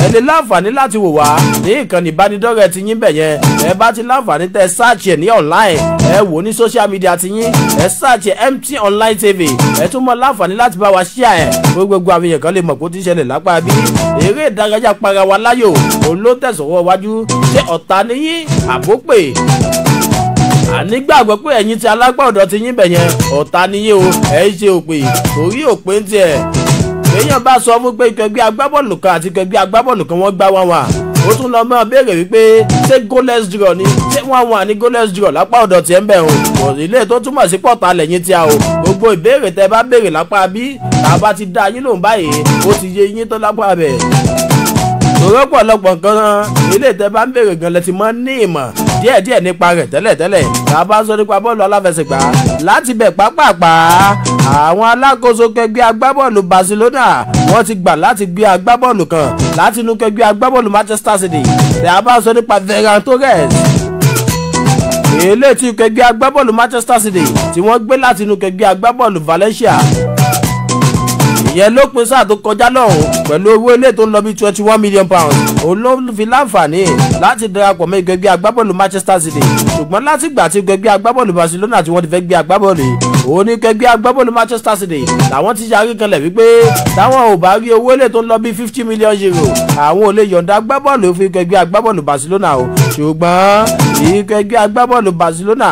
ẹ lè láǹfààní láti wò wá ní ìkànnì ìbánidọ́rẹ̀ẹ́ ti yín bẹ̀ yẹn ẹ bá ti láǹfààní tẹ sáàchì ẹ̀ ní online ẹ wò ní social media ti yín ẹ sáàchì MT Online TV ẹ tún mọ láǹfààní láti bá wa ṣíà ẹ̀ gbogbo àwọn èèyàn kan lè mọ̀ kó ti ṣẹlẹ̀ lápá bí eré ìdárayá para wa láyò òun ló tẹ̀sọ̀wọ́ wájú ṣé ọ̀tá níyín àbópè ànígbàgbọ́ pé ẹ̀yin ti alágbà ọ̀dọ̀ ti yín bẹ̀ yẹn ọ̀tá níyín o ẹ̀ ṣe òpè torí òpè ń tiẹ̀ èèyàn bá sọ fún pé ìkẹgbẹ́ agbábọ́ọ̀lù kan àti ìkẹgbẹ́ agbábọ́ọ̀lù kan wọ́n gbá wọn wà ó tún lọ mọ́ béèrè wípé ṣé goalless draw ni ṣé wọ́n wà ní goalless draw lápá ọ̀dọ̀ tiẹ̀ ń bẹ̀ o kò nílé tó túmọ̀ sí pọ̀ta lẹ́yìn tí a o gbogbo ìbéèrè tẹ bá béèrè lápá bí tàbá ti dá yín lóhùn báyìí ó ti yé yín tó lápá bẹ̀ òró pọ̀lọpọ̀ nǹkan ilé ìtẹ́ bá ń béèrè gan lẹ́tì mọ́ ní ìmọ̀ díẹ̀díẹ̀ nípa rẹ̀ tẹ́lẹ̀tẹ́lẹ̀ tá a bá ń sọ nípa bọ́ọ̀lù aláfẹsẹ̀gbá láti bẹ̀ pápápá àwọn alákòóso kẹgbẹ́ agbábọ́ọ̀lù Barcelona wọ́n ti gbà láti gbé agbábọ́ọ̀lù kan láti inú kẹgbẹ́ agbábọ́ọ̀lù Manchester City tá a bá ń sọ nípa Ferran Torres èlé tí kẹgbẹ́ agbábọ́ọ̀lù Manchester City tí wọ́n gbé láti inú kẹgbẹ́ agbábọ́ọ̀lù Valencia ìyẹn ló pin sáà tó kọjá lọ́hùn pẹ̀lú owó ilé tó ń lọ bí £21 million òun ló fi láǹfààní láti darapọ̀ mọ́ ẹgbẹ́ agbábọ́ọ̀lù Manchester City ṣùgbọ́n láti gbà tí ẹgbẹ́ agbábọ́ọ̀lù Barcelona tí wọ́n ti fẹ́ gbé agbábọ́ọ̀lù òun ní ẹgbẹ́ agbábọ́ọ̀lù Manchester City làwọn ti yarí kanlẹ̀ wípé táwọn ò bá rí owó ilé tó ń lọ bí €50 million àwọn ò lè yọ̀ǹda agbábọ́ọ̀lù fún ẹgbẹ́ agbábọ́ọ̀lù Barcelona o ṣùgbọ́n ẹgbẹ́ agbábọ́ọ̀lù Barcelona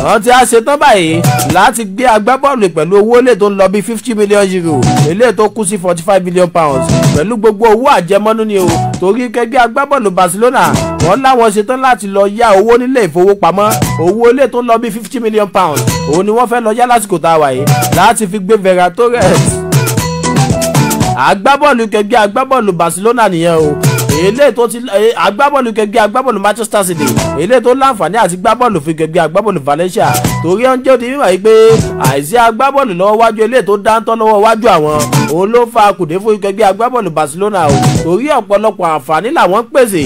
wọ́n ti á ṣetán báyìí láti gbé agbábọ́ọ̀lù pẹ̀lú owó ilé tó ń lọ bí €50 million ilé tó kú sí £45 million pẹ̀lú gbogbo owó àjẹmọ́nú ni o torí kẹgbẹ́ agbábọ́ọ̀lù Barcelona wọ́n láwọn ṣetán láti lọ yá owó nílé ìfowópamọ́ owó ilé tó ń lọ bí £50 million òun ni wọ́n fẹ́ lọ yá lásìkò tá a wà yìí láti fi gbé Ferran Torres agbábọ́ọ̀lù kẹgbẹ́ agbábọ́ọ̀lù Barcelona nìyẹn o èlé tó ti agbábọ́ọ̀lù kẹgbẹ́ agbábọ́ọ̀lù Manchester City èlé tó láǹfààní àti gbábọ́ọ̀lù fún kẹgbẹ́ agbábọ́ọ̀lù Valencia torí ọ̀njẹ́ òdi mímọ̀ yìí pé àìsí agbábọ́ọ̀lù lọ́wọ́ wájú èlé tó dáńtọ́ lọ́wọ́ wájú àwọn òun ló fa akùdé fún kẹgbẹ́ agbábọ́ọ̀lù Barcelona o torí ọ̀pọ̀lọpọ̀ àǹfààní làwọn ń pèsè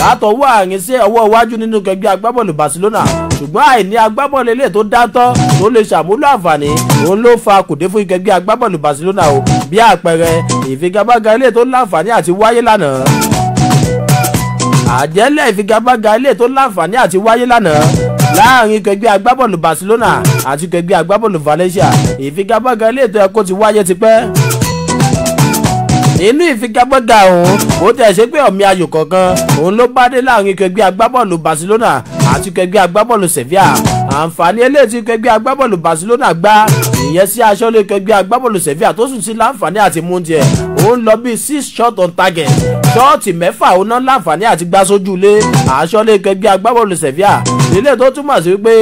látọwọ́ àárín sí ọwọ́ iwájú nínú kẹgbẹ́ agbábọ́ọ̀lù Barcelona ṣùgbọ́n àìní agbábọ́ọ̀lù èlé tó dáńtọ́ tó lè ṣàmúlò àǹfààní òun ló fa akùdé fún kẹgbẹ́ agbábọ́ọ̀lù Barcelona o bí àpẹẹrẹ ìfigagbága èlé tó láǹfààní àti wáyé lánàá àjẹ́lẹ̀ ìfigagbága ilé tó láǹfààní àti wáyé lánàá láàrin kẹgbẹ́ agbábọ́ọ̀lù Barcelona àti kẹgbẹ́ agbábọ́ọ̀lù Valencia ìfigagbága ilé tó yẹ kó ti wáyé tipẹ́ nínú ìfigagbága ọ̀hún ó tẹ̀ ṣe pé ọ̀mì ayò kọ̀ọ̀kan òun ló bá dé láàrin kẹgbẹ́ agbábọ́ọ̀lù Barcelona àti kẹgbẹ́ agbábọ́ọ̀lù Sevilla àǹfààní eléyìí tí kẹgbẹ́ agbábọ́ọ̀lù Barcelona gbá ìyẹn sí aṣọ́lé kẹgbẹ́ agbábọ́ọ̀lù Sevilla tó sùn sí láǹfààní àti mú tiẹ̀ òun lọ bí 6 shot on target ṣọ́ọ̀tì mẹ́fà òun náà láǹfààní àti gbá sójú ilé aṣọ́lé kẹgbẹ́ agbábọ́ọ̀lù Sevilla ilé tó túmọ̀ sí pé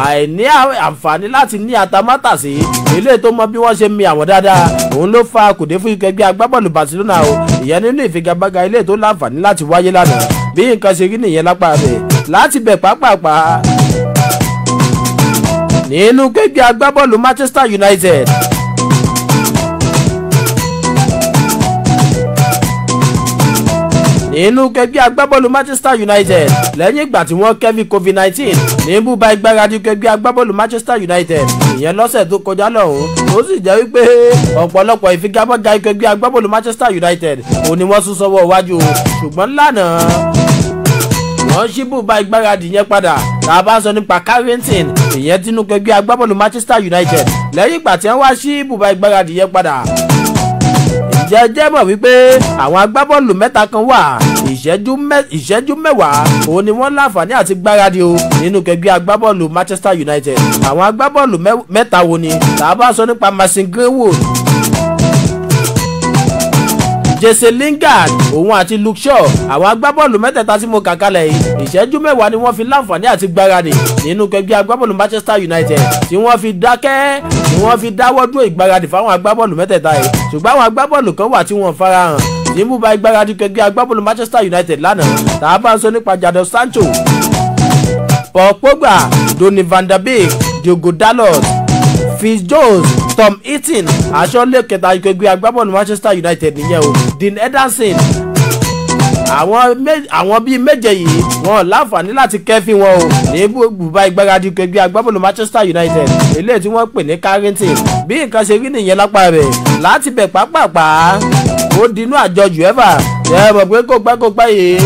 àìní àǹfààní láti ní atamátàsí ilé tó mọ bí wọ́n ṣe mi àwọn dáadáa òun ló fa kùdé fún kẹgbẹ́ agbábọ́ọ̀lù Barcelona o ìyẹn nínú ìfigagbága ilé tó láǹfààní láti wáyé lánàá bí nǹkan ṣe rí nìyẹn lápá rẹ̀ láti bẹ̀ pápápá nínú kẹgbẹ́ agbábọ́ọ̀lù Manchester United nínú kẹgbẹ́ agbábọ́ọ̀lù Manchester United lẹ́yìn ìgbà tí wọ́n kẹ́fí COVID-19 ní búba ìgbáradì kẹgbẹ́ agbábọ́ọ̀lù Manchester United ìyẹn lọ́sẹ̀ tó kọjá lọ́hùn ó sì jẹ́ wípé ọ̀pọ̀lọpọ̀ ìfigagbága kẹgbẹ́ agbábọ́ọ̀lù Manchester United òun ni wọ́n sún sọ́wọ́ iwájú ṣùgbọ́n lánàá wọ́n ṣí búba ìgbáradì yẹn padà tá a bá sọ nípa Carrington ìyẹn tínú kẹgbẹ́ agbábọ́ọ̀lù Manchester United lẹ́yìn ìgbà tí wọ́n wá ṣí búba ìgbáradì yẹn padà jẹ́jẹ́ mọ̀ wípé àwọn agbábọ́ọ̀lù mẹ́ta kan wà ìṣẹ́jú mẹ́wàá òun ni wọ́n láǹfààní àti gbáradì o nínú kẹgbẹ́ agbábọ́ọ̀lù Manchester United àwọn agbábọ́ọ̀lù mẹ́ta wo ni tá a bá sọ nípa Mason Greenwood Jesse Lingard òun àti Luke Shaw àwọn agbábọ́ọ̀lù mẹ́tẹ̀ẹ̀ta tí mo kà kalẹ̀ yìí ìṣẹ́jú mẹ́wàá ni wọ́n fi láǹfààní àti gbáradì nínú kẹgbẹ́ agbábọ́ọ̀lù Manchester United tí wọ́n fi dákẹ́ tí wọ́n fi dáwọ́ dúró ìgbáradì fáwọn agbábọ́ọ̀lù mẹ́tẹ̀ẹ̀ta yìí ṣùgbọ́n àwọn agbábọ́ọ̀lù kan wà tí wọ́n farahàn ní búba ìgbáradì kẹgbẹ́ agbábọ́ọ̀lù Manchester United lánàá tá a bá ń sọ nípa Jadon Sancho Paul Pogba Donny van der Beek Diogo Dalot Phil Jones Tom Heaton aṣọ́lé kẹta ìkẹgbẹ́ agbábọ́ọ̀lù Manchester United nìyẹn o Dean Henderson àwọn bíi méje yìí wọn láǹfààní láti kẹ́fí wọn o ní bùbá ìgbáradì ìkẹgbẹ́ agbábọ́ọ̀lù Manchester United eléyìí tí wọ́n pè ní Carrington bí nǹkan ṣe rí nìyẹn lápá rẹ̀ láti bẹ̀ pápápá ó dinú àjọ UEFA ẹ mọ̀ pé kò pẹ́ yìí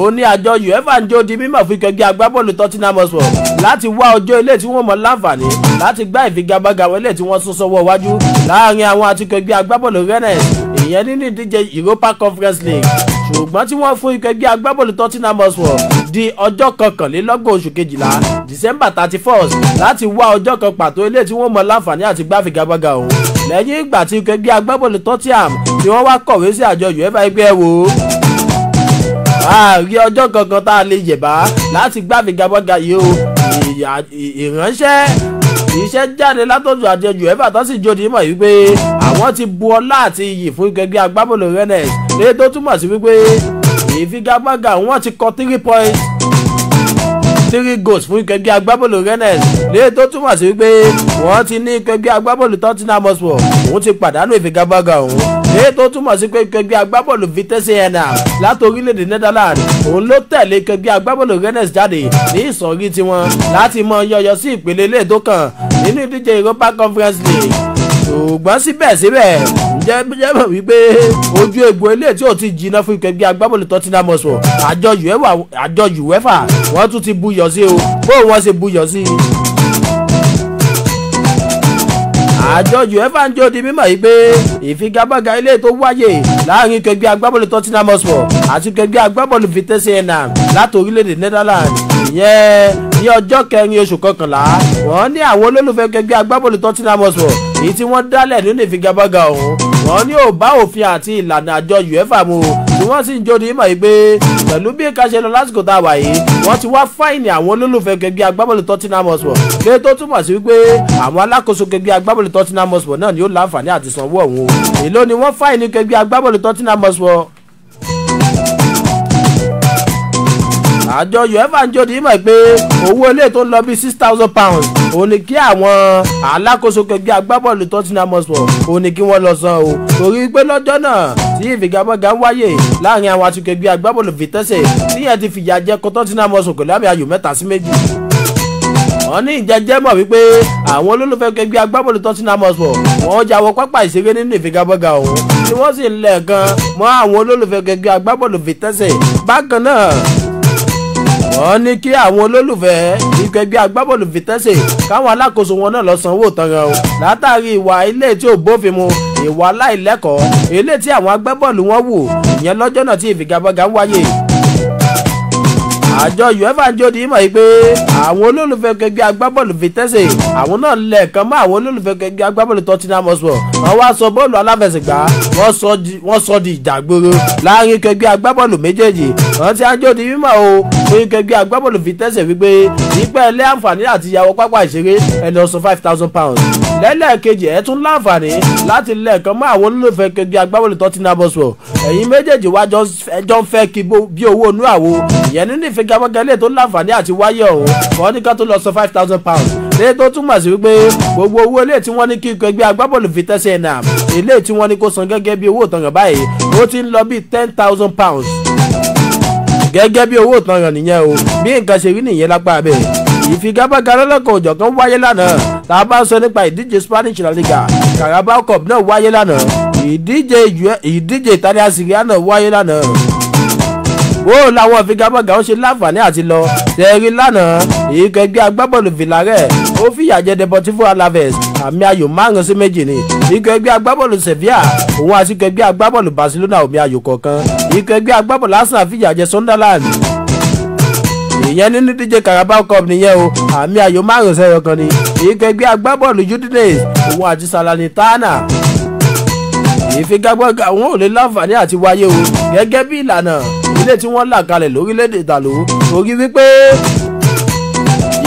ó ní àjọ UEFA ń jó di mímọ̀ fún ìkẹgbẹ́ agbábọ́ọ̀lù Tottenham Hotspur láti wá ọjọ́ ilé tí wọ́n mọ̀ láǹfààní láti gbá ìfigagbága wọlé tí wọ́n sún sọ́wọ́ iwájú láàrin àwọn àti ìkẹgbẹ́ agbábọ́ọ̀lù Rennes ìyẹn nínú ìdíje Europa Conference League ṣùgbọ́n tí wọ́n fún ìkẹgbẹ́ agbábọ́ọ̀lù Tottenham Hotspur di ọjọ́ 21 oṣù kejìlá December 31st láti wá ọjọ́ kan pàtó ilé tí wọ́n mọ̀ láǹfààní àti gbá ìfigagbága ọ̀hún lẹ́yìn ìgbà tí ìkẹgbẹ́ agbábọ́ọ̀lù Tottenham tí wọ́n wá kọ̀wé sí àjọ UEFA ẹgbẹ́ wo ààrí ọjọ́ kankan tá a lè yẹ̀bá láti gbá ìfigagbága yìí o ìránṣẹ́ iṣẹ́ jáde látọ̀dọ̀ àjọ UEFA tó sì jòdì mọ̀ wípé àwọn ti bu ọlá àti iyì fún ìkẹgbẹ́ agbábọ́ọ̀lù Rennes léyìí tó túmọ̀ sí wípé ìfigagbága wọn ti kọ 3 points 3 goals fún ìkẹgbẹ́ agbábọ́ọ̀lù Rennes léyìí tó túmọ̀ sí wípé wọ́n ti ní ìkẹgbẹ́ agbábọ́ọ̀lù Tottenham Hotspur òun ti pàdánù ìfigagbága òun léyìí tó túmọ̀ sí pé ìkẹgbẹ́ agbábọ́ọ̀lù Vitesse Arnhem láti orílẹ̀-èdè Netherlands òun ló tẹ̀lé ìkẹgbẹ́ agbábọ́ọ̀lù Rennes jáde ní ìsọ̀rí tiwọn láti mọ yọyọ sí ìpele ilé tó kàn nínú ìdíje Europa Conference League ṣùgbọ́n síbẹ̀síbẹ̀ ǹjẹ́ mọ̀ wípé ojú egbò ilé tí ò ti jìnnà fún ìkẹgbẹ́ agbábọ́ọ̀lù Tottenham Hotspur àjọ UEFA wọ́n tún ti buyọ̀ sí o bó wọ́n ṣe buyọ̀ sí i. àjọ UEFA ń jó di mímọ̀ yìí pé ìfigagbága ilé tó wáyé láàrin ìkẹgbẹ́ agbábọ́ọ̀lù Tottenham Hotspur àti ìkẹgbẹ́ agbábọ́ọ̀lù Vitesse Arnhem láti orílẹ̀-èdè Netherlands ìyẹn ní ọjọ́ 4 oṣù kọkànlá wọ́n ní àwọn olólùfẹ́ ìkẹgbẹ́ agbábọ́ọ̀lù Tottenham Hotspur èyí tí wọ́n dálẹ̀ nínú ìfigagbága ọ̀hún wọ́n ní ò bá òfin àti ìlànà àjọ UEFA mu tí wọ́n sì ń jó di mímọ̀ yìí pé pẹ̀lú bí ìka ṣe lọ lásìkò tá a wà yìí wọ́n ti wá fáìnì àwọn olólùfẹ́ ìkẹgbẹ́ agbábọ́ọ̀lù Tottenham Hotspur lé tó túmọ̀ sí wípé àwọn alákòóso ìkẹgbẹ́ agbábọ́ọ̀lù Tottenham Hotspur náà ni ó láǹfààní àti sanwó ọ̀hún èló ni wọ́n fáìnì ìkẹgbẹ́ agbábọ́ọ̀lù Tottenham Hotspur. àjọ UEFA ń jó di mọ̀ pé owó ilé tó ń lọ bí £6,000 òun ni kí àwọn alákòóso kẹgbẹ́ agbábọ́ọ̀lù Tottenham Hotspur òun ni kí wọ́n lọ san o torí pé lọ́jọ́ náà tí ìfigagbága ń wáyé láàrin àwọn àtúnkẹgbẹ́ agbábọ́ọ̀lù Vitesse tíyẹn ti fìyà jẹ kó Tottenham Hotspur pẹ̀lú àmì ayò 3-2. wọ́n ní ìjẹ́jẹ́ mọ̀ wípé àwọn olólùfẹ́ kẹgbẹ́ agbábọ́ọ̀lù Tottenham Hotspur wọ́n jáwọ́ pápá ìṣeré nínú ìfigagbága ọ̀hún tí wọ́n sì ń lẹ̀ẹ̀kan mọ́ àwọn olólùfẹ́ kẹgbẹ́ agbábọ́ọ̀lù Vitesse bákan náà wọ́n ní kí àwọn olólùfẹ́ ìkẹgbẹ́ agbábọ́ọ̀lù Vitesse káwọn alákòóso wọn náà lọ sanwó tanran o látàrí ìwà ilé tí ò bófin mu ìwà aláìlẹ́kọ̀ọ́ ilé tí àwọn agbábọ́ọ̀lù wọn wù ìyẹn lọ́jọ́ náà tí ìfigagbága ń wáyé. àjọ UEFA ń jó di mọ̀ pé àwọn olólùfẹ́ kẹgbẹ́ agbábọ́ọ̀lù Vitesse àwọn náà lẹ́ẹ̀kan mọ́ àwọn olólùfẹ́ kẹgbẹ́ agbábọ́ọ̀lù Tottenham Hotspur wọ́n wá sọ bọ́ọ̀lù aláfẹsẹ̀gbá wọ́n sọ di ìjàgboro láàrin kẹgbẹ́ agbábọ́ọ̀lù méjèèjì wọ́n ti ń jó di mímọ̀ o fún kẹgbẹ́ agbábọ́ọ̀lù Vitesse wípé ìpẹ́ ẹlẹ́ àǹfààní àti ìyàwó pápá ìṣeré ẹni ọ̀sán £5,000 lẹ́lẹ́ẹ̀kejì ẹ̀ tún láǹfààní láti lẹ́ẹ̀kan mọ́ àwọn olólùfẹ́ kẹgbẹ́ agbábọ́ọ̀lù Tottenham Hotspur ẹ̀yin méjèèjì wá ẹjọ́ ń fẹ́ kí bí owó inú àwo ìyẹn nínú ìfigagbága ilé tó láǹfààní àti wáyé ọ̀hún wọ́n ní ká tó lọ sọ £5,000 lẹ́yìn tó túmọ̀ sí wípé gbogbo owó ilé tí wọ́n ní kí kẹgbẹ́ agbábọ́ọ̀lù Vitesse Arnhem ilé tí wọ́n ní kó san gẹ́gẹ́ bí owó ìtanràn báyìí ó ti ń lọ bí £10,000 gẹ́gẹ́ bí owó ìtanràn nìyẹn o bí nǹkan ṣe rí nìyẹn lápá bẹ́ẹ̀ ìfigagbága lọ́lọ́kan òjọ̀kan wáyé lánàá tá a bá ń sọ nípa ìdíje Spanish La Liga Carabao Cup náà wáyé lánàá ìdíje Italian Serie A náà wáyé lánàá ó làwọn ìfigagbága ó ṣe láǹfààní àti lọ tẹ̀rí lánàá ìkẹgbẹ́ agbábọ́ọ̀lù Villarreal ó fìyà jẹ Deportivo Alaves àmì ayò 5-2 ni ìkẹgbẹ́ agbábọ́ọ̀lù Sevilla òun àti ìkẹgbẹ́ agbábọ́ọ̀lù Barcelona àmì ayò kọ̀ọ̀kan ìkẹgbẹ́ agbábọ́ọ̀lù Arsenal fìyà jẹ Sunderland ìyẹn nínú díje Carabao Cup nìyẹn o àmì ayò 5-0 ni ìkẹgbẹ́ agbábọ́ọ̀lù Udinese òun àti Salernitana ìfigagbága àwọn ò lè láǹfààní àti wáyé o gẹ́gẹ́ bí ìlànà ilé tí wọ́n là kalẹ̀ lórílẹ̀‐èdè ìtàló orí wípé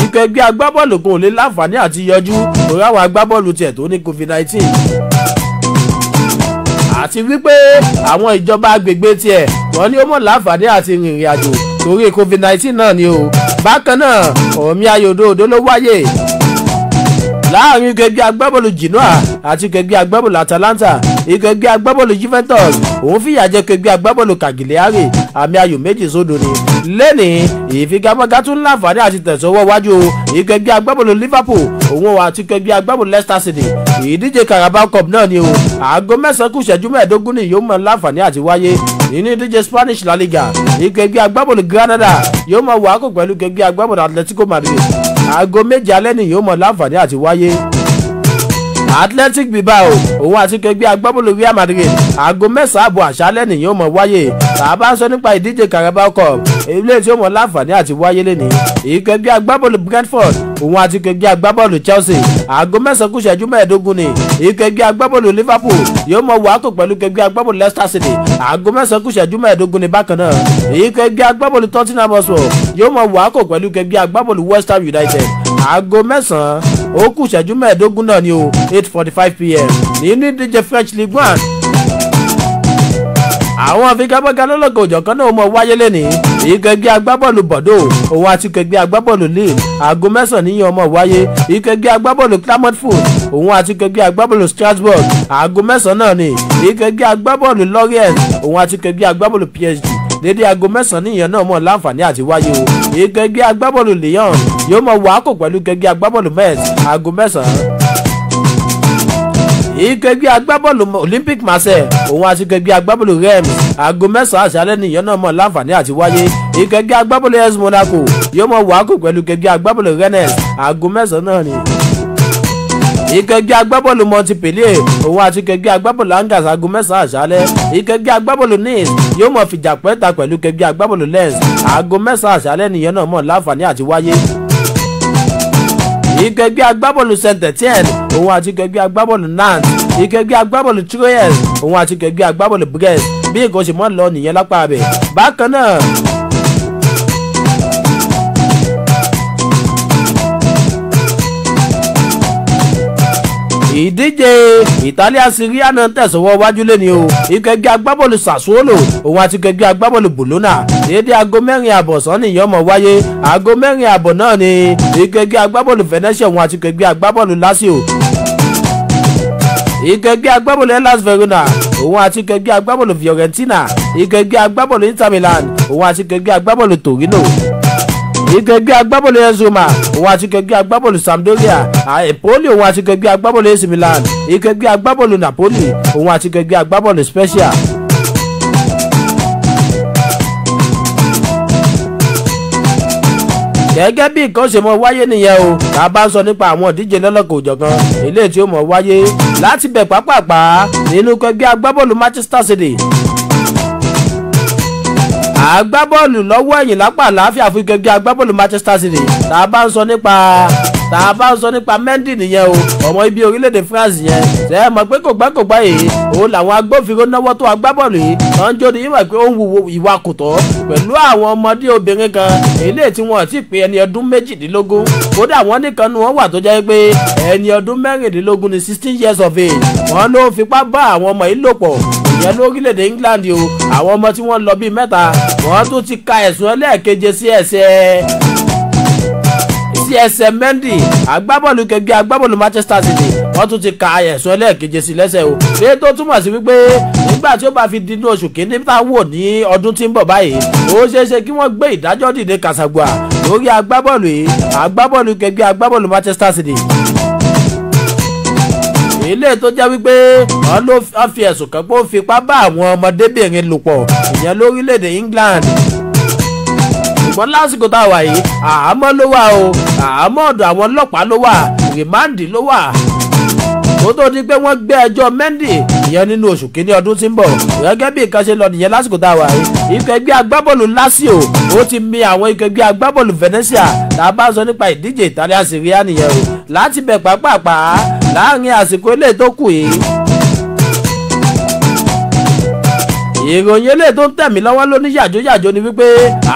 ìkẹgbẹ́ agbábọ́ọ̀lù kan ò lè láǹfààní àti yọjú lórí àwọn agbábọ́ọ̀lù tiẹ̀ tó ní COVID-19 àti wípé àwọn ìjọba agbègbè tiẹ̀ wọ́n ní ó mọ̀ láǹfààní àti rìnrìn àjò torí COVID-19 náà ni o bákan náà ọ̀mí ayò òdòdó ló wáyé láàrin ìkẹgbẹ́ agbábọ́ọ̀lù Genoa àti ìkẹgbẹ́ agbábọ́ọ̀lù Atalanta ìkẹgbẹ́ agbábọ́ọ̀lù Juventus òun fìyà jẹ ìkẹgbẹ́ agbábọ́ọ̀lù Cagliari àmì ayò 2-0 ni lẹ́nìí ìfigagbága tún láǹfààní àti tẹ̀sọ́wọ́ wájú ìkẹgbẹ́ agbábọ́ọ̀lù Liverpool òun àti ìkẹgbẹ́ agbábọ́ọ̀lù Leicester City ìdíje Carabao Cup náà ni o aago 9:15 ni yóò mọ láǹfààní àti wáyé nínú ìdíje Spanish La Liga ìkẹgbẹ́ agbábọ́ọ̀lù Granada yóò mọ wàákò pẹ̀lú ìkẹgbẹ́ agbábọ́ọ̀lù Atletico Madrid aago 7 alẹ́ ni yóò mọ láǹfààní àti wáyé Athletic Bilbao òun àti kẹgbẹ́ agbábọ́ọ̀lù Real Madrid aago 9:00 àṣálẹ́ ni yóò mọ wáyé tá a bá ń sọ nípa ìdíje Carabao Cup ilé tí ó mọ láǹfààní àti wáyé lẹ́ni ìkẹgbẹ́ agbábọ́ọ̀lù Brentford òun àti kẹgbẹ́ agbábọ́ọ̀lù Chelsea aago 9:15 ni ìkẹgbẹ́ agbábọ́ọ̀lù Liverpool yóò mọ wàákò pẹ̀lú kẹgbẹ́ agbábọ́ọ̀lù Leicester City aago 9:15 ni bákan náà ìkẹgbẹ́ agbábọ́ọ̀lù Tottenham Hotspur yóò mọ wàákò pẹ̀lú kẹgbẹ́ agbábọ́ọ̀lù West Ham United aago 9:15 náà ni o 8:45 p.m. nínú ìdíje French Ligue 1 àwọn àfigagbága lọ́lọ́gọ̀ òjọ̀kan náà mọ̀ wáyé lẹ́ni ìkẹgbẹ́ agbábọ́ọ̀lù Bordeaux òun àti ìkẹgbẹ́ agbábọ́ọ̀lù Lille aago 9 níyàn mọ̀ wáyé ìkẹgbẹ́ agbábọ́ọ̀lù Clermont Foot òun àti ìkẹgbẹ́ agbábọ́ọ̀lù Strasbourg aago 9 náà ni ìkẹgbẹ́ agbábọ́ọ̀lù Lorient òun àti ìkẹgbẹ́ agbábọ́ọ̀lù PSG dédé aago mẹ́sàn-án nìyẹn náà mọ̀ láǹfààní àti wáyé o ìkẹgbẹ́ agbábọ́ọ̀lù Lyon yóò mọ̀ wàákò pẹ̀lú ìkẹgbẹ́ agbábọ́ọ̀lù Metz aago mẹ́sàn-án ìkẹgbẹ́ agbábọ́ọ̀lù Olympique Marseille òun àti ìkẹgbẹ́ agbábọ́ọ̀lù Reims aago mẹ́sàn-án àṣálẹ́ nìyẹn náà mọ̀ láǹfààní àti wáyé ìkẹgbẹ́ agbábọ́ọ̀lù AS Monaco yóò mọ̀ wàákò pẹ̀lú ìkẹgbẹ́ agbábọ́ọ̀lù Rennes aago mẹ́sàn-án náà ni ìkẹgbẹ́ agbábọ́ọ̀lù Montpellier òun àti ìkẹgbẹ́ agbábọ́ọ̀lù Angers aago mẹ́sàn-án àṣálẹ́ ìkẹgbẹ́ agbábọ́ọ̀lù Nice yóò mọ̀ fìjà pẹ́ta pẹ̀lú ìkẹgbẹ́ agbábọ́ọ̀lù Lens aago mẹ́sàn-án àṣálẹ́ nìyẹn náà mọ̀ láǹfààní àti wáyé ìkẹgbẹ́ agbábọ́ọ̀lù Saint-Etienne òun àti ìkẹgbẹ́ agbábọ́ọ̀lù Nantes ìkẹgbẹ́ agbábọ́ọ̀lù Troyes òun àti ìkẹgbẹ́ agbábọ́ọ̀lù Brest bí nǹkan ṣe mọ́ lọ nìyẹn lápá abẹ bákan náà ìdíje Italia Serie A náà tẹ̀sọ̀wọ́ wájú lẹ́ni o ìkẹgbẹ́ agbábọ́ọ̀lù Sassuolo òun àti ìkẹgbẹ́ agbábọ́ọ̀lù Bologna dédé aago 4:00 ọ̀sán nìyẹn mọ̀ wáyé aago 4:00 náà ni ìkẹgbẹ́ agbábọ́ọ̀lù Venezia òun àti ìkẹgbẹ́ agbábọ́ọ̀lù Lazio ìkẹgbẹ́ agbábọ́ọ̀lù Hellas Verona òun àti ìkẹgbẹ́ agbábọ́ọ̀lù Fiorentina ìkẹgbẹ́ agbábọ́ọ̀lù Inter Milan òun àti ìkẹgbẹ́ agbábọ́ọ̀lù Torino ìkẹgbẹ́ agbábọ́ọ̀lù Ezuma òun àti ìkẹgbẹ́ agbábọ́ọ̀lù Sampdoria Empoli òun àti ìkẹgbẹ́ agbábọ́ọ̀lù AC Milan ìkẹgbẹ́ agbábọ́ọ̀lù Napoli òun àti ìkẹgbẹ́ agbábọ́ọ̀lù Spezia. gẹ́gẹ́ bí nǹkan ṣe mọ wáyé nìyẹn o tá a bá ń sọ nípa àwọn ìdíje lọ́lọ́kọ̀ òjọ̀kan eléyìí tí ó mọ̀ wáyé láti bẹ̀ pápápá nínú ẹgbẹ́ agbábọ́ọ̀lù Manchester City agbábọ́ọ̀lù lọ́wọ́ ẹ̀yìn lápá àlàáfíà fún ẹgbẹ́ agbábọ́ọ̀lù Manchester City tá a bá ń sọ nípa Mendy nìyẹn o ọmọ ibi orílẹ̀-èdè France yẹn ṣe é mọ̀ pé kò gbá yìí òun làwọn agbófinró náwó tó agbábọ́ọ̀lù yìí wọ́n ń jó ní ìmọ̀ pé ó ń wu ìwà kò tọ́ pẹ̀lú àwọn ọmọdé obìnrin kan eléyìí tí wọ́n ti pé ẹni ọdún 18 kódà wọ́n nìkan nu wọ́n wà tó jẹ́ pé ẹni ọdún 16 ní 16 years of age wọ́n ló fipá bá àwọn ọmọ yìí lò pọ̀ ìyẹn lórílẹ̀‐èdè England o àwọn ọmọ tí wọ́n lọ bíi 3 wọ́n tún ti ka ẹ̀sùn ẹlẹ́ẹ̀keje sí ẹsẹ̀ Mendy agbábọ́ọ̀lù kẹgbẹ́ agbábọ́ọ̀lù Manchester City wọ́n tún ti ka ẹ̀sùn ẹlẹ́ẹ̀keje sí lẹ́sẹ̀ o èyí tó túmọ̀ sí wípé nígbà tí ó bá fi di ní oṣù kìíní tá a wò ní ọdún tí ń bọ̀ báyìí ó ṣeéṣe kí wọ́n gbé ìdájọ́ dìde kàṣàgbà lórí agbábọ́ọ̀lù yìí agbábọ́ọ̀lù kẹgbẹ́ agbábọ́ọ̀lù Manchester City ilé tó jẹ́ wípé wọ́n ló fi ẹ̀sùn kan pé ó fipá bá àwọn ọmọdébìnrin lò pọ̀ ìyẹn lórílẹ̀‐èdè England ṣùgbọ́n lásìkò tá a wà yìí àhámọ́ ló wà o àhámọ́ ọ̀dọ̀ àwọn ọlọ́pàá ló wà rìmáǹdì ló wà kó tó di pé wọ́n gbé ẹjọ́ Mendy ìyẹn nínú oṣù kínní ọdún tí ń bọ̀ gẹ́gẹ́ bí nǹkan ṣe lọ nìyẹn lásìkò tá a wà yìí ìkẹgbẹ́ agbábọ́ọ̀lù Lazio ó ti mi àwọn ìkẹgbẹ́ agbábọ́ọ̀lù Venezia tá a bá sọ nípa ìdíje Italia Serie A nìyẹn o láti bẹ̀ pápápá láàrin àsìkò ilé tó kù yìí ìròyìn eléyìí tó ń tẹ̀mí lọ́wọ́ ló ní yàjóyàjó ni wípé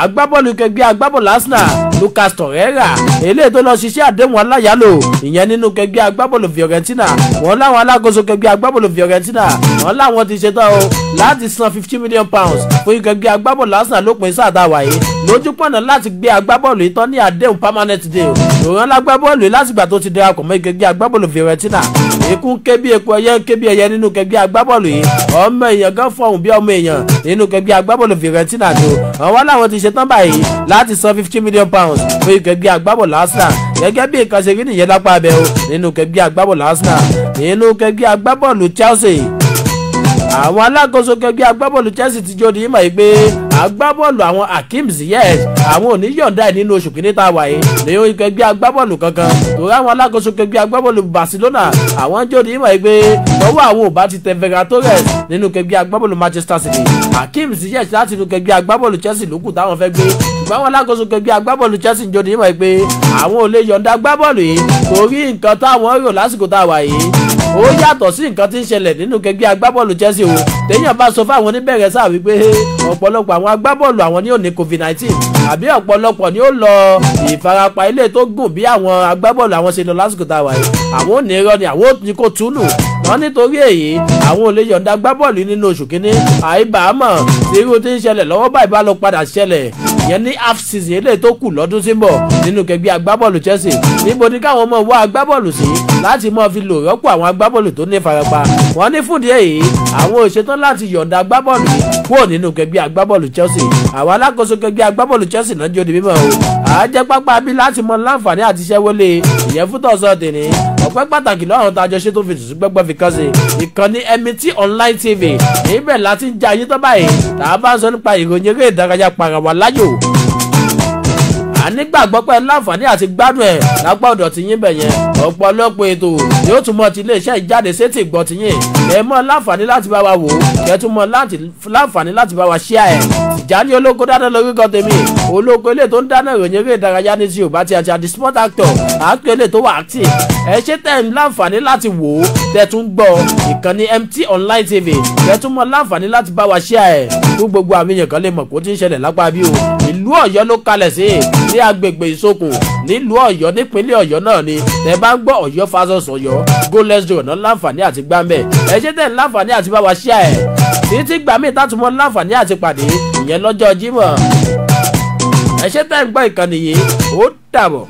agbábọ́ọ̀lù kẹgbẹ́ agbábọ́ọ̀lù Arsenal Lucas Torreira eléyìí tó lọ ṣiṣẹ́ àdéhùn aláyàlò ìyẹn nínú kẹgbẹ́ agbábọ́ọ̀lù Fiorentina wọ́n láwọn alákòóso kẹgbẹ́ agbábọ́ọ̀lù Fiorentina wọ́n láwọn ti ṣetán o láti san £50 million fún kẹgbẹ́ agbábọ́ọ̀lù Arsenal lópin sáà tá a wà yìí lójú pọ̀nà láti gbé agbábọ́ọ̀lù yìí tán ní àdéhùn permanent deal òun lágbábọ́ọ̀lù yìí látìgbà tó ti darapọ̀ mọ́ kẹgbẹ́ agbábọ́ọ̀lù Fiorentina ikú ń ké bí epo ẹyẹ ń ké bí ẹyẹ nínú kẹgbẹ́ agbábọ́ọ̀lù yìí ọmọ èèyàn gan fọhùn bí ọmọ èèyàn nínú kẹgbẹ́ agbábọ́ọ̀lù Fiorentina ni o àwọn làwọn ti ṣetán báyìí láti san £50 million fún kẹgbẹ́ agbábọ́ọ̀lù Arsenal gẹ́gẹ́ bí nǹkan ṣe rí nìyẹn lápá abẹ́ o nínú kẹgbẹ́ agbábọ́ọ̀lù Arsenal nínú kẹgbẹ́ agbábọ́ọ̀lù Chelsea àwọn alákòóso kẹgbẹ́ agbábọ́ọ̀lù Chelsea ti jó di ìmọ̀ yìí pé agbábọ́ọ̀lù àwọn Hakim Ziyech àwọn ò ní yọ̀ǹda ẹ̀ nínú oṣù kìíní tá a wà yìí lẹ́yìn kẹgbẹ́ agbábọ́ọ̀lù kankan torí àwọn alákòóso kẹgbẹ́ agbábọ́ọ̀lù Barcelona àwọn jó di ìmọ̀ yìí pé lọ́wọ́ àwọn ò bá ti tẹ Ferran Torres nínú kẹgbẹ́ agbábọ́ọ̀lù Manchester City Hakim Ziyech láti inú kẹgbẹ́ agbábọ́ọ̀lù Chelsea lókù táwọn fẹ́ gbé ṣùgbọ́n àwọn alákòóso kẹgbẹ́ agbábọ́ọ̀lù Chelsea jó di ìmọ̀ yìí pé àwọn ò lè yọ̀ǹda agbábọ́ọ̀lù yìí torí nǹkan táwọn rò lásìkò tá a wà yìí ó yàtọ̀ sí nǹkan tí ń ṣẹlẹ̀ nínú kẹgbẹ́ agbábọ́ọ̀lù Chelsea o téèyàn bá sọ fáwọn oníbẹ̀rẹ̀ sáà wípé ọ̀pọ̀lọpọ̀ àwọn agbábọ́ọ̀lù àwọn ní ò ní COVID-19 àbí ọ̀pọ̀lọpọ̀ ni ó lọ ìfarapa ilé tó gùn bí àwọn agbábọ́ọ̀lù àwọn ṣe lọ lásìkò tá a wà yìí àwọn ò ní irọ́ ni àwọn ò ní kó túnú wọn nítorí èyí àwọn ò lè yọ̀ǹda agbábọ́ọ̀lù nínú oṣù kínní àìbámọ̀ tí irú tí ń ṣẹlẹ̀ lọ́wọ́ báyìí bá lọ padà ṣẹlẹ̀ ìyẹn ní half season eléyìí tó kù lọ́dún tí ń bọ̀ nínú kẹgbẹ́ agbábọ́ọ̀lù Chelsea níbo ni káwọn ọmọ wá agbábọ́ọ̀lù sí láti mọ́ fi lò rọ́pò àwọn agbábọ́ọ̀lù tó ní ìfarapa wọ́n ní fúndì èyí àwọn òṣetán láti yọ̀ǹda agbábọ́ọ̀lù kúrò nínú kẹgbẹ́ agbábọ́ọ̀lù Chelsea. àwọn alákòóso kẹgbẹ́ agbábọ́ọ̀lù Chelsea náà jó di mímọ́ o. àájẹ́ pápá bí láti mọ láǹfààní àti iṣẹ́ wọlé ìyẹn fún tọ̀sán tèmi. ọpẹ́ pàtàkì lọ́rùn tá a jọ ṣe tó fi tùsù gbẹ́gbẹ́ fi kàn sí ìkànnì Emity Online TV. níbẹ̀ láti ń jẹ́ ayé tó báyìí tá a bá ń sọ nípa ìròyìn eré ìdárayá parawa láyò. nígbàgbọ́ pé láǹfààní àti gbádùn ẹ̀ lápá ọ̀dọ̀ tí yín bẹ̀ yẹn ọ̀pọ̀lọpọ̀ ètò yóò tún mọ ti iléeṣẹ́ ìjáde sétí ìgbọ́ ti yín ẹ mọ láǹfààní láti bá wa wò kẹ́ tún mọ láǹfààní láti bá wa ṣíà ẹ̀ Tìjání Ológo dáná lórúkọ tèmi Ológo ilé tó ń dáná ìròyìn eré ìdárayá ní ti Yorùbá ti àti àti sport actor actor ilé tó wà active ẹ ṣe tẹ̀ ń láǹfààní láti wò ó tẹ̀ tún gbọ́ ìkànnì Emity Online TV kẹ́ tún mọ láǹfààní láti bá wa ṣíà ẹ̀ fún gbogbo àwọn èèyàn kan lè mọ̀ kó ti ń ṣẹlẹ̀ lápá bí o ìlú Ọ̀yọ́ ló kalẹ̀ sí ní agbègbè Ìsokùn nílùú Ọ̀yọ́ nípínlẹ̀ Ọ̀yọ́ náà ni tẹ́ bá ń gbọ́ Ọ̀yọ́ fásọs Ọ̀yọ́ goalless draw náà láǹfààní àti gbámbẹ̀ ẹ ṣe tẹ̀ láǹfààní àti bá wa ṣíà ẹ̀ títí gbà mí tátùmọ̀ láǹfààní àti pàdé ìyẹn lọ́jọ́ Jímọ̀ ẹ ṣe tẹ̀ ń gbọ́ ìkànnì yìí ó dàbọ̀.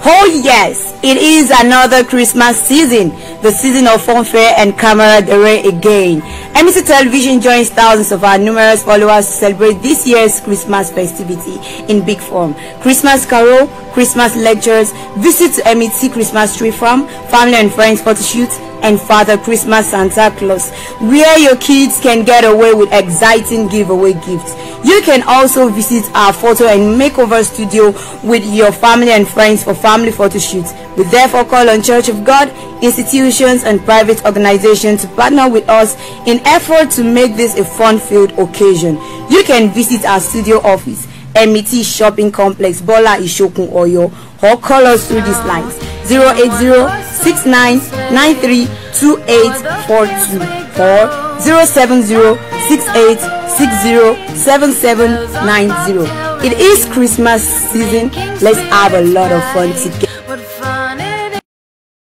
Oh yes, it is another Christmas season, the season of fanfare and camaraderie again. Emity Television joins thousands of our numerous followers to celebrate this year's Christmas festivity in big form. Christmas carol, Christmas lectures, visit to Emity Christmas tree farm, family and friends photo shoots, and Father Christmas Santa Claus, where your kids can get away with exciting giveaway gifts. You can also visit our photo and makeover studio with your family and friends for family photo shoots. We therefore call on Church of God, institutions and private organizations to partner with us in effort to make this a fun-filled occasion. You can visit our studio office, Emity Shopping Complex, Bola Ishokun, Oyo, or call us through these lines 080-6993-2842 or 070-6860-7790. It is Christmas season. Let's have a lot of fun together.